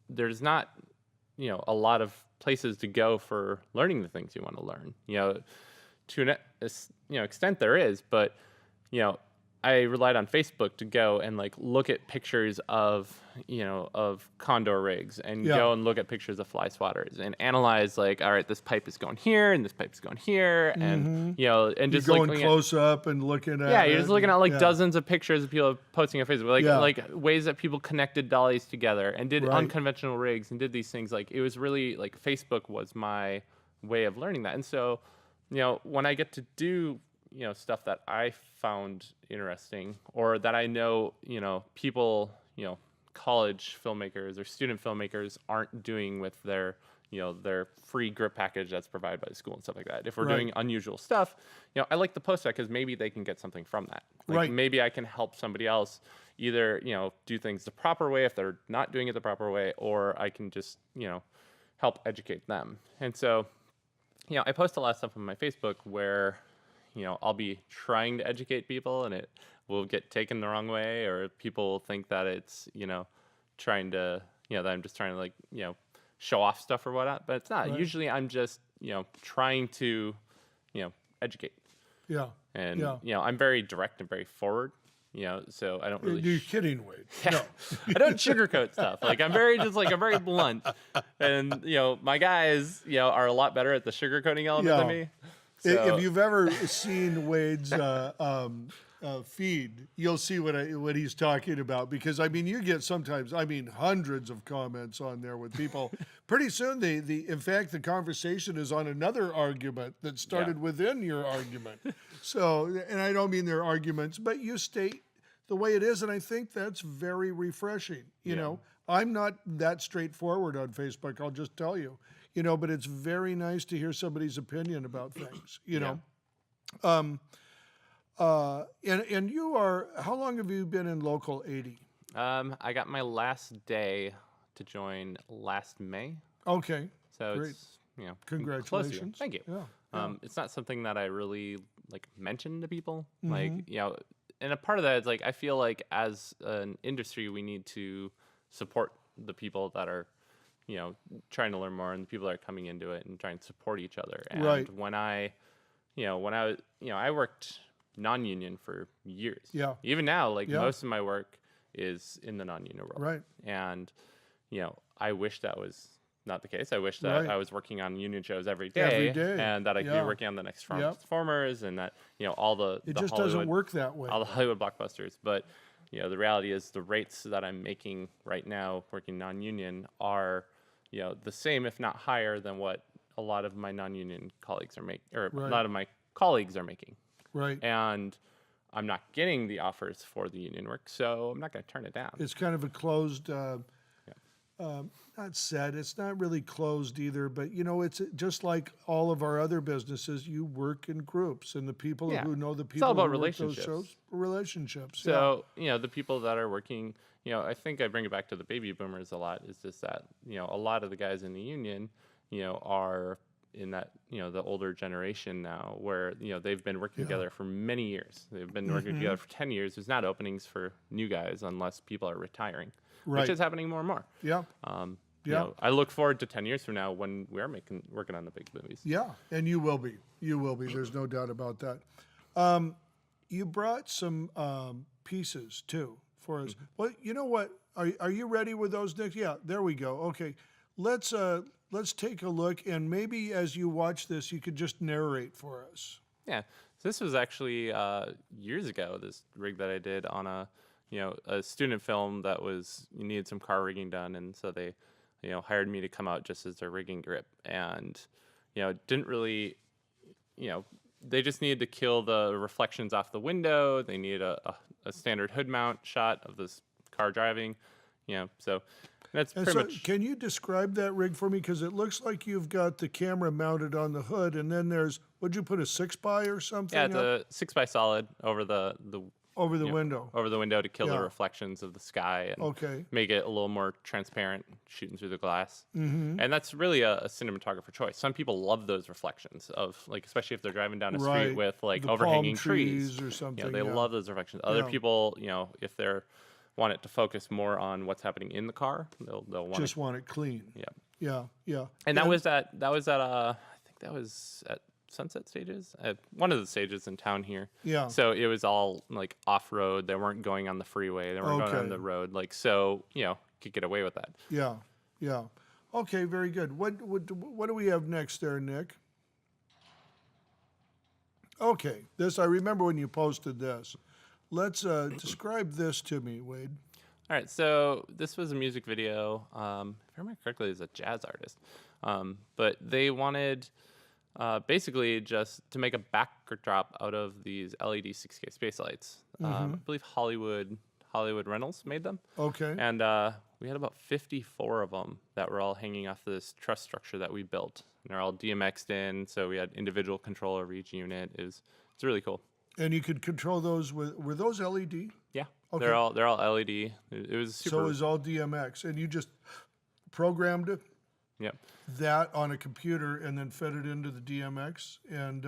S5: There's not, a lot of places to go for learning the things you want to learn. To an extent there is, but I relied on Facebook to go and like look at pictures of, of condor rigs and
S4: Yeah.
S5: go and look at pictures of fly swatters and analyze like, all right, this pipe is going here and this pipe is going here. And, and
S4: You're
S5: just
S4: going
S5: looking
S4: close up and looking at
S5: yeah, you're just looking at like
S4: yeah.
S5: dozens of pictures of people posting on Facebook, like
S4: Yeah.
S5: like ways that people connected dollies together and did
S4: Right.
S5: unconventional rigs and did these things. Like it was really like Facebook was my way of learning that. And so, when I get to do stuff that I found interesting or that I know, people, college filmmakers or student filmmakers aren't doing with their, their free grip package that's provided by the school and stuff like that. If we're
S4: Right.
S5: doing unusual stuff, I like to post that because maybe they can get something from that. Like
S4: Right.
S5: maybe I can help somebody else either, do things the proper way if they're not doing it the proper way, or I can just, help educate them. And so, I post a lot of stuff on my Facebook where, I'll be trying to educate people and it will get taken the wrong way, or people will think that it's, trying to, that I'm just trying to like, show off stuff or whatnot, but it's not.
S4: Right.
S5: Usually I'm just, trying to, educate.
S4: Yeah.
S5: And,
S4: Yeah.
S5: I'm very direct and very forward, so I don't really.
S4: You're kidding, Wade. No.
S5: I don't sugarcoat stuff. Like I'm very blunt, and my guys, are a lot better at the sugarcoating element than
S4: Yeah.
S5: me. So,
S4: If you've ever seen Wade's feed, you'll see what he's talking about. Because you get sometimes, hundreds of comments on there with people. Pretty soon, in fact, the conversation is on another argument that started within your argument. So, and I don't mean they're arguments, but you state the way it is, and I think that's very refreshing. You know, I'm not that straightforward on Facebook. I'll just tell you. But it's very nice to hear somebody's opinion about things, And you are, how long have you been in Local 80?
S5: I got my last day to join last May.
S4: Okay.
S5: So
S4: Great.
S5: it's,
S4: Congratulations.
S5: Thank you.
S4: Yeah.
S5: It's not something that I really like mention to people. Like, and a part of that is like, I feel like as an industry, we need to support the people that are, trying to learn more and the people that are coming into it and trying to support each other. And
S4: Right.
S5: when I worked non-union for years.
S4: Yeah.
S5: Even now, like
S4: Yeah.
S5: most of my work is in the non-union world.
S4: Right.
S5: And, I wish that was not the case. I wish that
S4: Right.
S5: I was working on union shows every
S4: Every
S5: day,
S4: day.
S5: and that I could
S4: Yeah.
S5: be working on the next
S4: Yeah.
S5: Transformers and that, all the
S4: It
S5: the
S4: just
S5: Hollywood,
S4: doesn't work that way.
S5: all the Hollywood blockbusters. But, the reality is the rates that I'm making right now working non-union are, the same, if not higher than what a lot of my non-union colleagues are making, or
S4: Right.
S5: a lot of my colleagues are making.
S4: Right.
S5: And I'm not getting the offers for the union work, so I'm not going to turn it down.
S4: It's kind of a closed, not said, it's not really closed either, but it's just like all of our other businesses, you work in groups, and the people
S5: Yeah.
S4: who know the
S5: It's
S4: people
S5: all about
S4: who work those
S5: relationships.
S4: shows, relationships.
S5: So, the people that are working, I think I bring it back to the baby boomers a lot, is just that, a lot of the guys in the union, are in that, the older generation now where, they've been working together for many years. They've been working together for 10 years. There's not openings for new guys unless people are retiring,
S4: Right.
S5: which is happening more and more.
S4: Yeah.
S5: I look forward to 10 years from now when we are working on the big movies.
S4: Yeah, and you will be. You will be. There's no doubt about that. You brought some pieces too for us. Well, you know what? Are you ready with those, Nick? Yeah, there we go. Okay, let's take a look, and maybe as you watch this, you could just narrate for us.
S5: Yeah. So this was actually years ago, this rig that I did on a student film that needed some car rigging done. And so they, hired me to come out just as their rigging grip. And, didn't really, they just needed to kill the reflections off the window. They needed a standard hood mount shot of this car driving, so that's
S4: And
S5: pretty
S4: so,
S5: much.
S4: can you describe that rig for me? Because it looks like you've got the camera mounted on the hood, and then there's, would you put a 6x or something?
S5: Yeah, it's
S4: up?
S5: a 6x solid over the
S4: Over the window.
S5: over the window to kill
S4: Yeah.
S5: the reflections of the sky and
S4: Okay.
S5: make it a little more transparent shooting through the glass. Mm-hmm. And that's really a cinematographer choice. Some people love those reflections of, like, especially if they're driving down a street
S4: Right.
S5: with like
S4: The
S5: overhanging
S4: palm trees or
S5: they
S4: something, yeah.
S5: love those reflections. Other
S4: Yeah.
S5: people, if they're want it to focus more on what's happening in the car, they'll want
S4: Just want it clean.
S5: yeah.
S4: Yeah, yeah.
S5: And that was at I think that was at Sunset stages at one of the stages in town here.
S4: Yeah.
S5: So it was all like off road. They weren't going on the freeway. They weren't going on
S4: Okay.
S5: the road. Like so, could get away with that.
S4: Yeah, yeah. Okay, very good. What do we have next there, Nick? Okay, this I remember when you posted this. Let's describe this to me, Wade.
S5: All right, so this was a music video. If I remember correctly, it's a jazz artist, but they wanted basically just to make a backdrop out of these LED 6K space lights. I believe Hollywood Reynolds made them.
S4: Okay.
S5: And we had about 54 of them that were all hanging off this truss structure that we built. And they're all DMX'd in, so we had individual control over each unit. It's really cool.
S4: And you could control those were those LED?
S5: Yeah,
S4: Okay.
S5: they're all LED. It was super.
S4: So it was all DMX, and you just programmed it,
S5: Yep.
S4: that on a computer and then fed it into the DMX and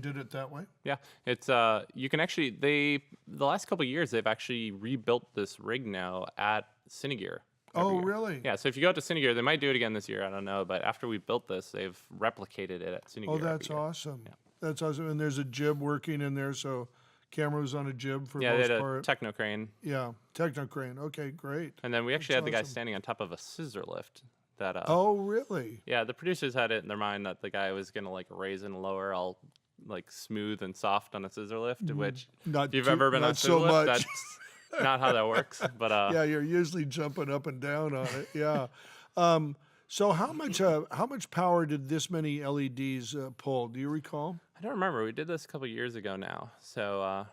S4: did it that way.
S5: Yeah, it's you can actually the last couple of years they've actually rebuilt this rig now at Cinegear. every
S4: Oh,
S5: year.
S4: really?
S5: Yeah, so if you go out to Cinegear, they might do it again this year. I don't know, but after we built this, they've replicated it at Cinegear.
S4: Oh,
S5: every
S4: that's
S5: year.
S4: awesome. That's awesome. And there's a jib working in there, so camera was on a jib for
S5: Yeah, they
S4: most
S5: had a
S4: part.
S5: techno crane,
S4: Yeah, techno crane. Okay, great.
S5: and then we actually had the guy
S4: awesome.
S5: standing on top of a scissor lift. That
S4: Oh, really?
S5: yeah, the producers had it in their mind that the guy was gonna like raise and lower all like smooth and soft on a scissor lift, which
S4: Not
S5: if you've
S4: too-
S5: ever been on a
S4: not
S5: scissor
S4: so
S5: lift,
S4: much.
S5: that's not how that works. But
S4: Yeah, you're usually jumping up and down on it. Yeah. So how much power did this many LEDs pull? Do you recall?
S5: I don't remember. We did this a couple years ago now, so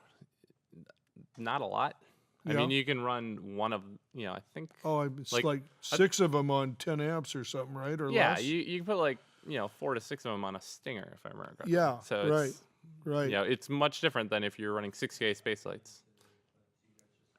S5: not a lot. I
S4: Yeah.
S5: mean, you can run one of, I think.
S4: Oh, it's
S5: Like,
S4: like 6 of them on 10 amps or something, right? Or
S5: Yeah,
S4: less?
S5: you can put like 4 to 6 of them on a Stinger, if I remember correctly.
S4: Yeah,
S5: So
S4: right,
S5: it's,
S4: right.
S5: it's much different than if you're running 6K space lights.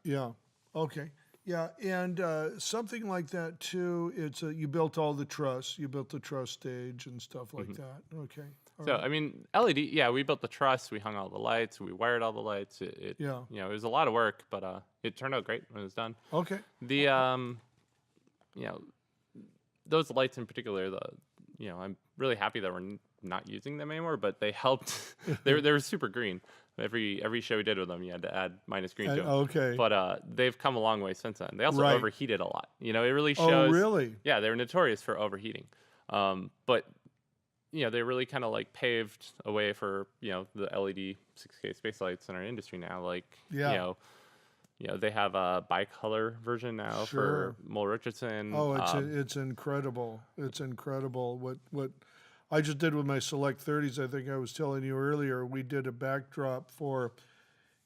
S4: Yeah. Okay. Yeah, and something like that too. It's you built all the truss. You built the truss stage and stuff like that. Okay. All
S5: So
S4: right.
S5: I mean, LED. Yeah, we built the truss. We hung all the lights. We wired all the lights.
S4: Yeah.
S5: It was a lot of work, but it turned out great when it was done.
S4: Okay.
S5: The those lights in particular, I'm really happy that we're not using them anymore. But they helped. they were super green. Every show we did with them, you had to add minus green to them.
S4: Okay.
S5: But they've come a long way since then. They also
S4: Right.
S5: overheated a lot. It really shows.
S4: Oh, really?
S5: Yeah, they're notorious for overheating. But they really kind of like paved a way for the LED 6K space lights in our industry now. Like
S4: Yeah.
S5: they have a bicolor version now
S4: Sure.
S5: for Mole Richardson.
S4: Oh, it's incredible. It's incredible what I just did with my Select 30s. I think I was telling you earlier. We did a backdrop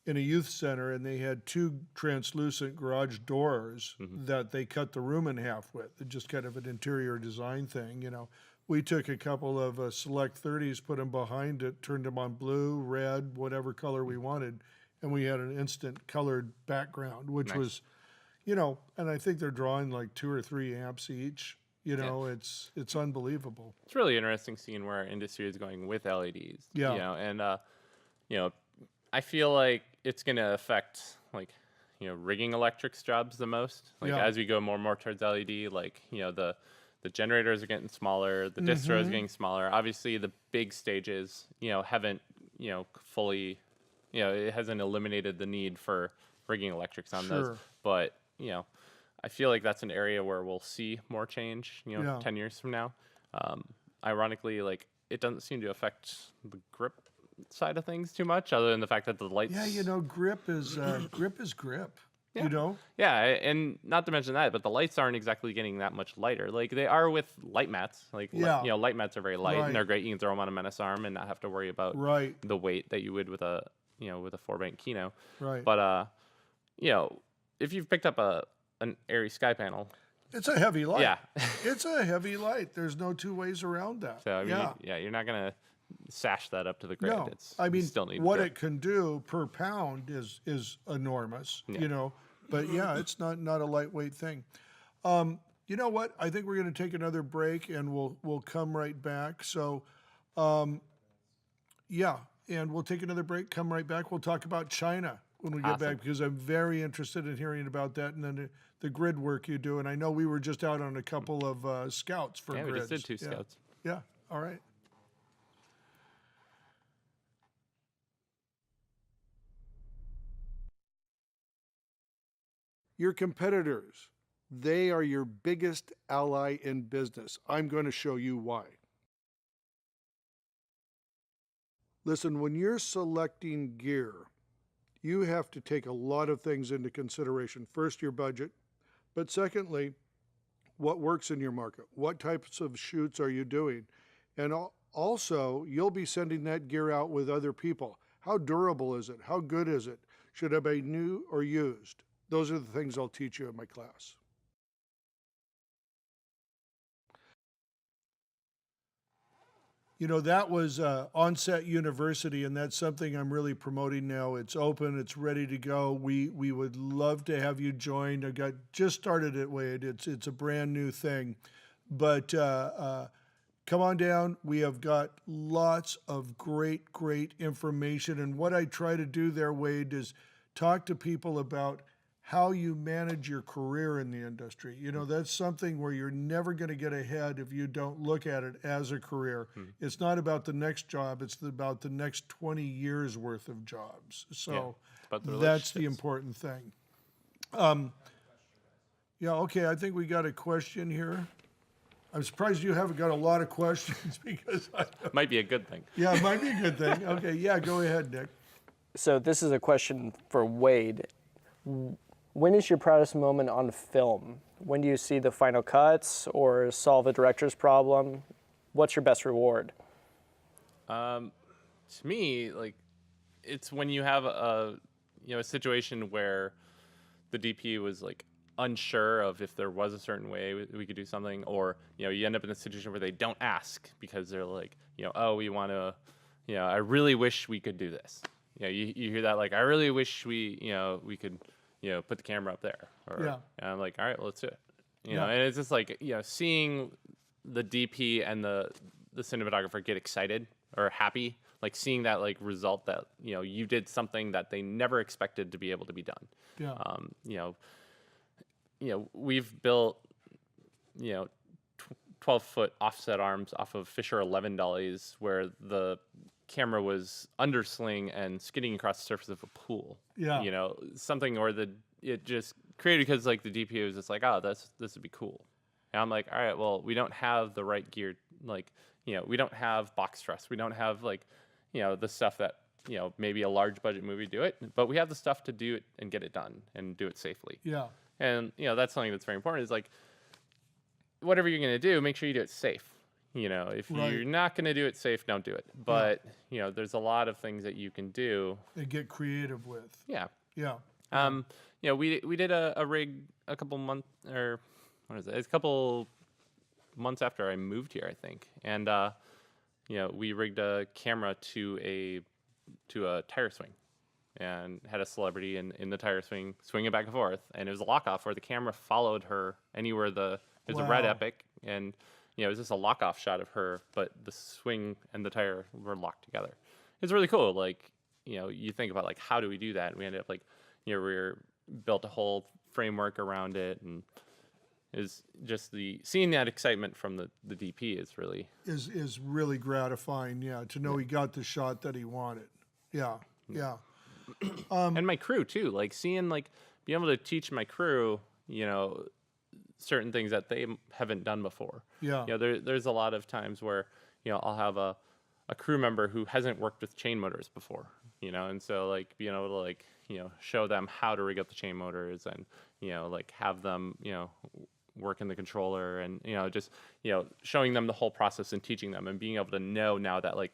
S4: in a youth center, and they had 2 translucent garage doors that they cut the room in half with. It's just kind of an interior design thing, We took a couple of Select 30s, put them behind it, turned them on blue, red, whatever color we wanted, and we had an instant colored background, which was, and I think they're drawing like 2 or 3 amps each. It's unbelievable.
S5: It's really interesting seeing where our industry is going with LEDs.
S4: Yeah.
S5: And I feel like it's going to affect rigging electrics jobs the most.
S4: Yeah.
S5: As we go more and more towards LED, the generators are getting smaller, the distro is getting smaller. Obviously, the big stages, haven't fully, it hasn't eliminated the need for rigging electrics on
S4: Sure.
S5: those. But I feel like that's an area where we'll see more change,
S4: Yeah.
S5: 10 years from now. Ironically, it doesn't seem to affect the grip side of things too much, other than the fact that the lights.
S4: Yeah, grip is grip.
S5: Yeah. Yeah, and not to mention that, but the lights aren't exactly getting that much lighter. Like they are with light mats.
S4: Yeah.
S5: Light mats are very light,
S4: Right.
S5: and they're great. You can throw them on a menace arm and not have to worry about
S4: Right.
S5: the weight that you would with a 4-bank Kino.
S4: Right.
S5: But if you've picked up an Airy Sky panel,
S4: It's a heavy light.
S5: Yeah.
S4: It's a heavy light. There's no 2 ways around that.
S5: so I mean,
S4: yeah.
S5: you're not gonna sash that up to the grid.
S4: No,
S5: You still need
S4: what
S5: grip.
S4: it can do per pound is enormous, But yeah, it's not a lightweight thing. You know what? I think we're going to take another break, and we'll come right back. So, yeah, and we'll take another break. Come right back. We'll talk about China when we get
S5: Awesome.
S4: back, because I'm very interested in hearing about that, and then the grid work you do. And I know we were just out on a couple of scouts for
S5: Yeah, we
S4: grids.
S5: just did 2
S4: Yeah.
S5: scouts.
S4: Yeah. All right. Your competitors, they are your biggest ally in business. I'm going to show you why. Listen, when you're selecting gear, you have to take a lot of things into consideration. First, your budget, but secondly, what works in your market? What types of shoots are you doing? And also, you'll be sending that gear out with other people. How durable is it? How good is it? Should it be new or used? Those are the things I'll teach you in my class. You know, that was Onset University, and that's something I'm really promoting now. It's open, it's ready to go. We would love to have you join. I got just started it, Wade. It's a brand new thing. But come on down. We have got lots of great information. And what I try to do there, Wade, is talk to people about how you manage your career in the industry. You know, that's something where you're never going to get ahead if you don't look at it as a career. It's not about the next job, it's about the next 20 years worth of jobs. So that's the important thing. Yeah, okay, I think we got a question here. I'm surprised you haven't got a lot of questions because
S5: Might be a good thing.
S4: yeah, it might be a good thing. Okay, yeah, go ahead, Nick.
S2: So this is a question for Wade. When is your proudest moment on film? When do you see the final cuts or solve a director's problem? What's your best reward?
S5: To me, like, it's when you have a situation where the DP was like unsure of if there was a certain way we could do something, or you end up in a situation where they don't ask because they're like, oh, we want to, I really wish we could do this. You hear that, like, I really wish we could put the camera up there, or and I'm like, all right, well, let's do it. And it's just like, seeing the DP and the cinematographer get excited or happy, like seeing that like result that you did something that they never expected to be able to be done. We've built 12-foot offset arms off of Fisher 11 dollies where the camera was undersling and skidding across the surface of a pool. Something where it just created, because like the DP was just like, oh, this would be cool. And I'm like, all right, well, we don't have the right gear, like, we don't have box thrust, we don't have like, the stuff that maybe a large budget movie do it, but we have the stuff to do it and get it done and do it safely. And that's something that's very important, is like, whatever you're going to do, make sure you do it safe. If you're not going to do it safe, don't do it. But, there's a lot of things that you can do.
S4: They get creative with.
S5: We did a rig a couple months, or what is it? It's a couple months after I moved here, I think. And, we rigged a camera to a tire swing and had a celebrity in the tire swing, swinging back and forth. And it was a lock-off where the camera followed her anywhere there's a red epic, and it was just a lock-off shot of her, but the swing and the tire were locked together. It's really cool. Like, you think about like, how do we do that? And we ended up like, we built a whole framework around it, and is just seeing that excitement from the DP is really
S4: gratifying. Yeah, to know he got the shot that he wanted. Yeah.
S5: And my crew too, like seeing like being able to teach my crew, certain things that they haven't done before. There's a lot of times where I'll have a crew member who hasn't worked with chain motors before, and so like being able to like show them how to rig up the chain motors, and like have them work in the controller, and just showing them the whole process and teaching them, and being able to know now that like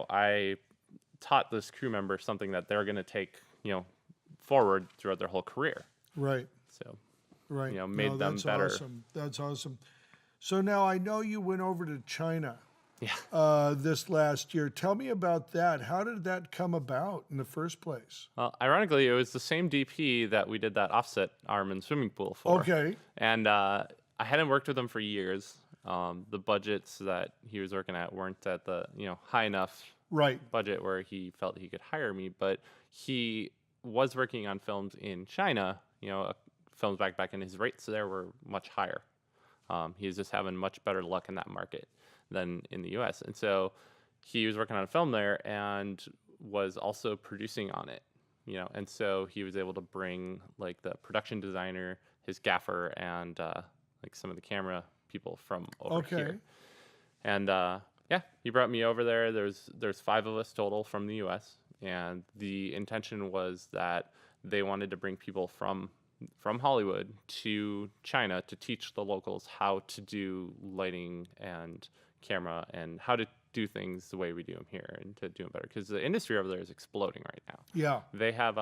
S5: I taught this crew member something that they're going to take forward throughout their whole career. So made them better.
S4: Awesome. That's awesome. So now I know you went over to China this last year. Tell me about that. How did that come about in the first place?
S5: Well, ironically, it was the same DP that we did that offset arm and swimming pool for.
S4: Okay.
S5: And I hadn't worked with him for years. The budgets that he was working at weren't at the high enough budget where he felt he could hire me. But he was working on films in China. Films back in his rates there were much higher. He was just having much better luck in that market than in the U.S. And so he was working on a film there and was also producing on it. and so he was able to bring like the production designer, his gaffer, and like some of the camera people from over here. And yeah, he brought me over there. There's 5 of us total from the U.S. And the intention was that they wanted to bring people from Hollywood to China to teach the locals how to do lighting and camera and how to do things the way we do them here and to do them better, because the industry over there is exploding right now.
S4: Yeah.
S5: They have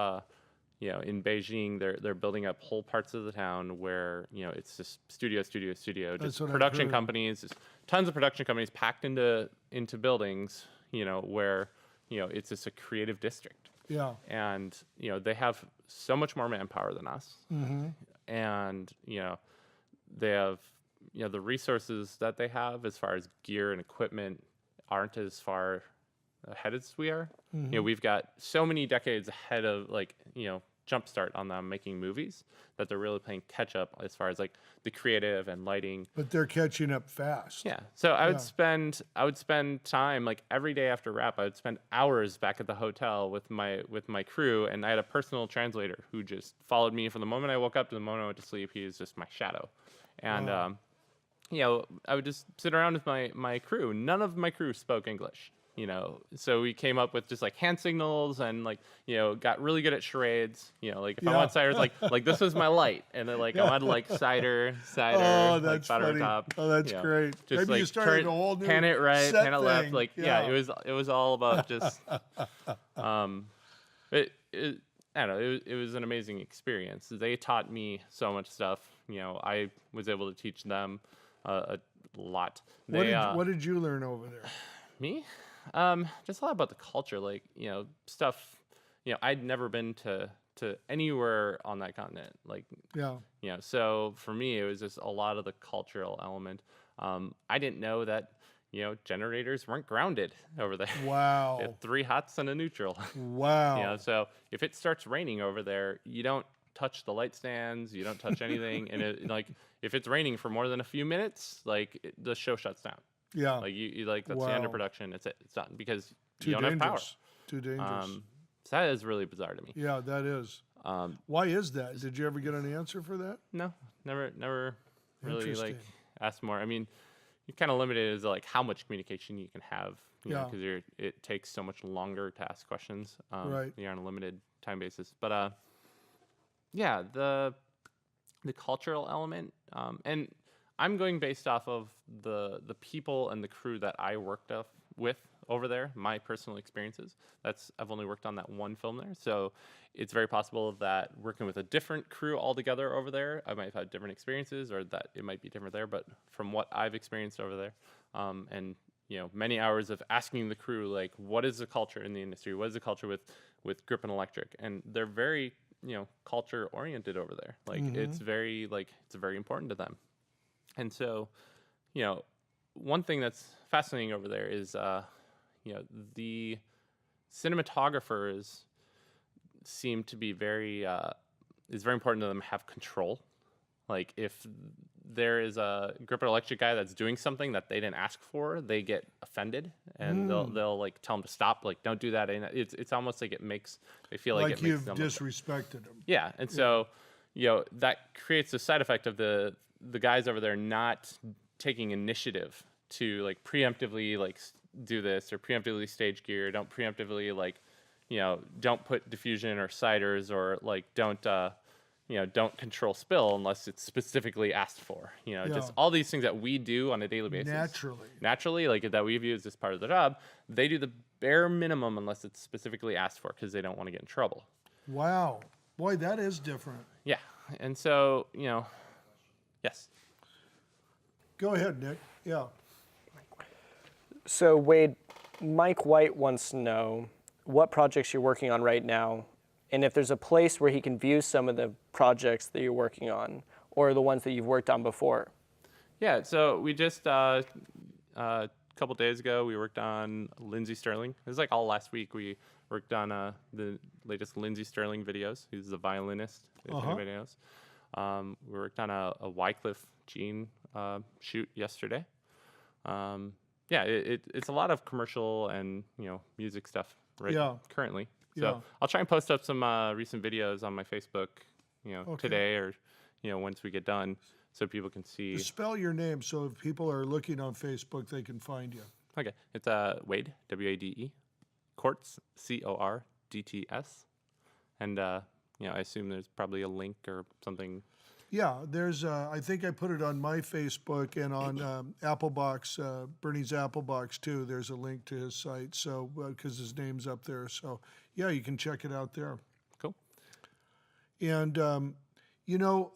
S5: in Beijing, they're building up whole parts of the town where, it's just studio, just production companies, just tons of production companies packed into buildings, where, it's just a creative district.
S4: Yeah.
S5: And, they have so much more manpower than us.
S4: Mm-hmm.
S5: And, they have, the resources that they have as far as gear and equipment aren't as far ahead as we are.
S4: Mm-hmm.
S5: We've got so many decades ahead of jumpstart on them making movies that they're really playing catch up as far as like the creative and lighting.
S4: But they're catching up fast.
S5: Yeah. So I would spend time like every day after wrap. I would spend hours back at the hotel with my crew, and I had a personal translator who just followed me from the moment I woke up to the moment I went to sleep. He is just my shadow. And I would just sit around with my crew. None of my crew spoke English. So we came up with just like hand signals and got really good at charades. Like if I want cider, it's like this is my light, and then I wanted like cider,
S4: oh, that's
S5: like
S4: funny.
S5: top.
S4: Oh, that's great.
S5: Just
S4: Maybe you started a whole new
S5: pan it right, pan it left.
S4: thing.
S5: It was all about just I don't know. It was an amazing experience. They taught me so much stuff. I was able to teach them a lot.
S4: What did you learn over there?
S5: Me? Just a lot about the culture, stuff. I'd never been to anywhere on that continent. So for me, it was just a lot of the cultural element. I didn't know that, generators weren't grounded over there.
S4: Wow.
S5: They have 3 hots and a neutral.
S4: Wow.
S5: So if it starts raining over there, you don't touch the light stands, you don't touch anything. And if it's raining for more than a few minutes, the show shuts down.
S4: Yeah.
S5: That's the end of production. It's done because
S4: Too
S5: you don't have power.
S4: Too dangerous.
S5: So that is really bizarre to me.
S4: Yeah, that is. Why is that? Did you ever get an answer for that?
S5: No, never really asked more. I mean, you're kind of limited as how much communication you can have, because it takes so much longer to ask questions.
S4: Right.
S5: You're on a limited time basis. But the cultural element, and I'm going based off of the people and the crew that I worked with over there, my personal experiences. I've only worked on that one film there, so it's very possible that working with a different crew altogether over there, I might have had different experiences, or that it might be different there. But from what I've experienced over there, and many hours of asking the crew, what is the culture in the industry? What is the culture with grip and electric? And they're very culture oriented over there. It's very it's very important to them. And so, one thing that's fascinating over there is, the cinematographers seem to be it's very important to them to have control. If there is a grip and electric guy that's doing something that they didn't ask for, they get offended, and they'll tell them to stop, don't do that. And it's almost like they feel like it makes
S4: you've
S5: them
S4: disrespected them.
S5: Yeah, and so that creates a side effect of the guys over there not taking initiative to preemptively do this, or preemptively stage gear, don't preemptively don't put diffusion or ciders, or don't control spill unless it's specifically asked for. Just all these things that we do on a daily basis. Naturally, that we view as just part of the job. They do the bare minimum unless it's specifically asked for, because they don't want to get in trouble.
S4: Wow. Boy, that is different.
S5: Yeah. And so, yes.
S4: Go ahead, Nick. Yeah.
S2: So Wade, Mike White wants to know what projects you're working on right now, and if there's a place where he can view some of the projects that you're working on, or the ones that you've worked on before.
S5: Yeah, so we just, a couple days ago, we worked on Lindsey Sterling. It was all last week. We worked on the latest Lindsey Sterling videos. He's a violinist, if anybody knows. We worked on a Wycliffe Jean shoot yesterday. It's a lot of commercial and music stuff currently. So
S4: Yeah.
S5: I'll try and post up some recent videos on my Facebook, today or, once we get done, so people can see.
S4: Spell your name so if people are looking on Facebook, they can find you.
S5: Okay, it's Wade, W-A-D-E, Cordts, C-O-R-D-T-S, and I assume there's probably a link or something.
S4: Yeah, there's. I think I put it on my Facebook and on Applebox, Burnie's Applebox too. There's a link to his site, so because his name's up there. So yeah, you can check it out there.
S5: Cool.
S4: And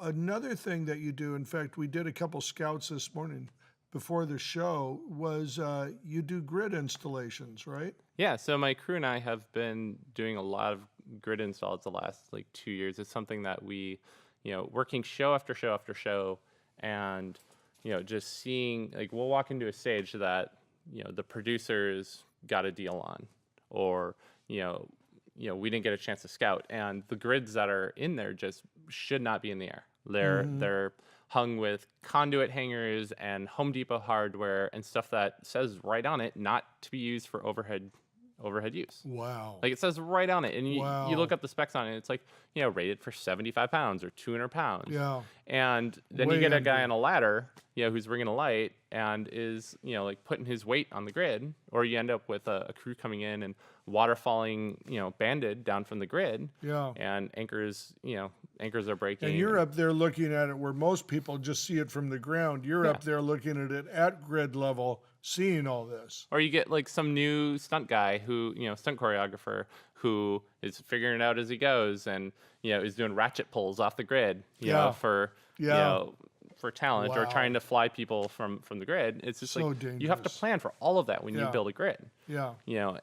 S4: another thing that you do. In fact, we did a couple scouts this morning before the show. Was you do grid installations, right?
S5: Yeah. So my crew and I have been doing a lot of grid installs the last 2 years. It's something that we working show after show after show, and just seeing, we'll walk into a stage that the producers got a deal on, or we didn't get a chance to scout, and the grids that are in there just should not be in the air. They're hung with conduit hangers and Home Depot hardware and stuff that says right on it not to be used for overhead use.
S4: Wow.
S5: It says right on it, and you
S4: Wow.
S5: look up the specs on it, it's rated for 75 pounds or 200 pounds.
S4: Yeah.
S5: And then
S4: Way
S5: you get a guy
S4: under.
S5: on a ladder, who's ringing a light and is, putting his weight on the grid, or you end up with a crew coming in and water falling, banded down from the grid.
S4: Yeah.
S5: And anchors are breaking.
S4: And you're up there looking at it where most people just see it from the ground. You're up there looking at it at grid level, seeing all this.
S5: Or you get some new stunt guy who, stunt choreographer who is figuring it out as he goes, and is doing ratchet pulls off the grid, for for talent, or
S4: Wow.
S5: trying to fly people from the grid. It's just
S4: So
S5: you have to
S4: dangerous.
S5: plan for all of that when you
S4: Yeah.
S5: build a grid.
S4: Yeah.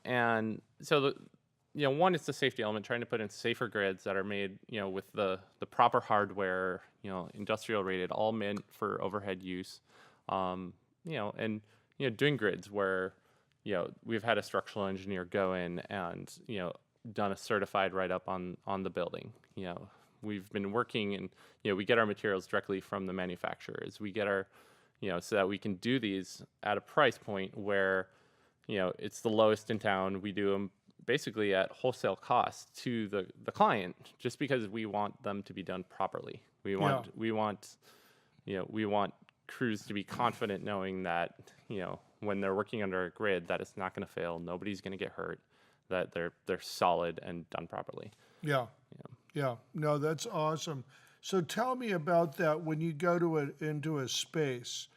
S5: And so one, it's the safety element, trying to put in safer grids that are made, with the proper hardware, industrial rated, all meant for overhead use, and doing grids where, we've had a structural engineer go in and, done a certified write-up on the building. We've been working, and, we get our materials directly from the manufacturers. We get our, so that we can do these at a price point where, it's the lowest in town. We do them basically at wholesale cost to the client, just because we want them to be done properly. We want crews to be confident knowing that, when they're working under a grid, that it's not going to fail, nobody's going to get hurt, that they're solid and done properly.
S4: Yeah. Yeah. No, that's awesome. So tell me about that when you go into a space.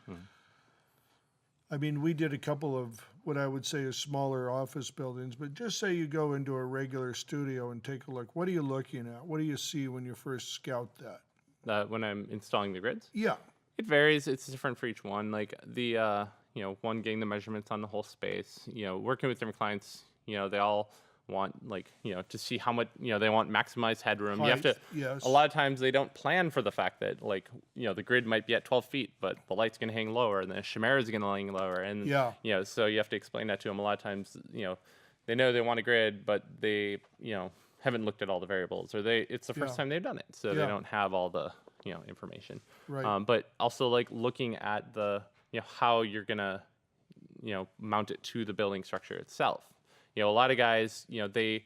S4: I mean, we did a couple of what I would say is smaller office buildings, but just say you go into a regular studio and take a look. What are you looking at? What do you see when you first scout that?
S5: When I'm installing the grids,
S4: Yeah.
S5: it varies. It's different for each one. One, getting the measurements on the whole space. Working with different clients, they all want to see how much, they want maximized headroom. You have to,
S4: Height, yes.
S5: a lot of times they don't plan for the fact that the grid might be at 12 feet, but the light's going to hang lower and the chimera is going to hang lower. And,
S4: Yeah.
S5: so you have to explain that to them. A lot of times, they know they want a grid, but they, haven't looked at all the variables, or it's the first
S4: Yeah.
S5: time they've done it. So
S4: Yeah.
S5: they don't have all the, information.
S4: Right.
S5: But also looking at the, how you're going to, mount it to the building structure itself. A lot of guys, they,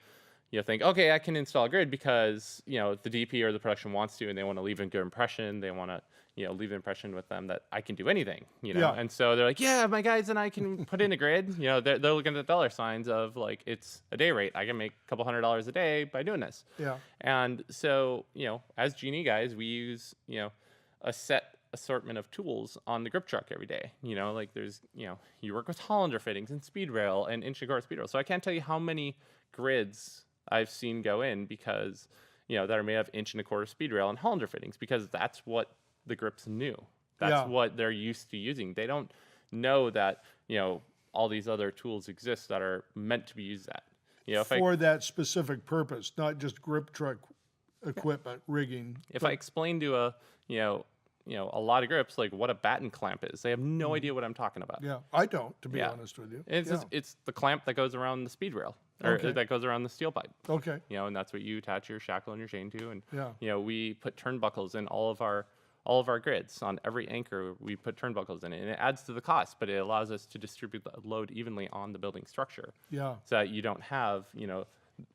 S5: think, okay, I can install a grid because, the DP or the production wants to, and they want to leave a good impression. They want to, leave an impression with them that I can do anything,
S4: Yeah.
S5: And so they're like, yeah, my guys and I can put in a grid. They're looking at dollar signs of it's a day rate. I can make a couple $100 a day by doing this.
S4: Yeah.
S5: And so, as Genie guys, we use, a set assortment of tools on the grip truck every day. There's, you work with Hollander fittings and speed rail and inch and quarter speed rail. So I can't tell you how many grids I've seen go in because, that are made of inch and a quarter speed rail and Hollander fittings, because that's what the grips knew. That's
S4: Yeah.
S5: what they're used to using. They don't know that, all these other tools exist that are meant to be used at.
S4: For that specific purpose, not just grip truck equipment, rigging.
S5: If I explain to a lot of grips what a batten clamp is, they have no idea what I'm talking about.
S4: Yeah, I don't, to be
S5: Yeah.
S4: honest with you.
S5: It's
S4: Yeah.
S5: it's the clamp that goes around the speed rail, or
S4: Okay.
S5: that goes around the steel pipe.
S4: Okay.
S5: And that's what you attach your shackle and your chain to. And
S4: Yeah.
S5: we put turnbuckles in all of our grids. On every anchor, we put turnbuckles in it, and it adds to the cost, but it allows us to distribute the load evenly on the building structure,
S4: Yeah.
S5: so that you don't have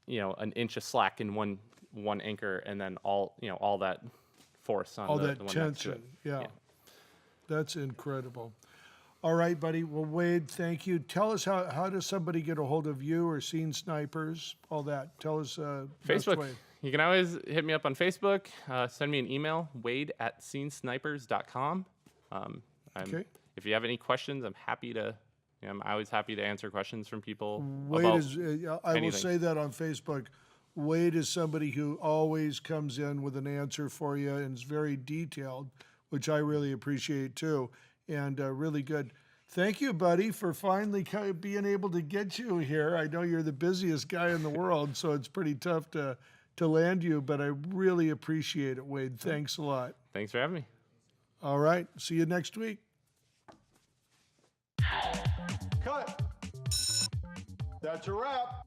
S5: an inch of slack in one anchor, and then all that force on
S4: All
S5: the
S4: that
S5: one next to
S4: tension.
S5: it.
S4: Yeah. That's incredible. All right, buddy. Well, Wade, thank you. Tell us how does somebody get a hold of you or Scene Snipers, all that. Tell us best
S5: Facebook.
S4: way.
S5: You can always hit me up on Facebook. Send me an email, wade@scenesnipers.com.
S4: Okay.
S5: If you have any questions, I'm always happy to answer questions from people.
S4: Wade
S5: about
S4: is, I will
S5: anything.
S4: say that on Facebook. Wade is somebody who always comes in with an answer for you and is very detailed, which I really appreciate too, and really good. Thank you, buddy, for finally being able to get you here. I know you're the busiest guy in the world, so it's pretty tough to land you, but I really appreciate it, Wade. Thanks a lot.
S5: Thanks for having me.
S4: All right. See you next week.
S1: Cut. That's a wrap.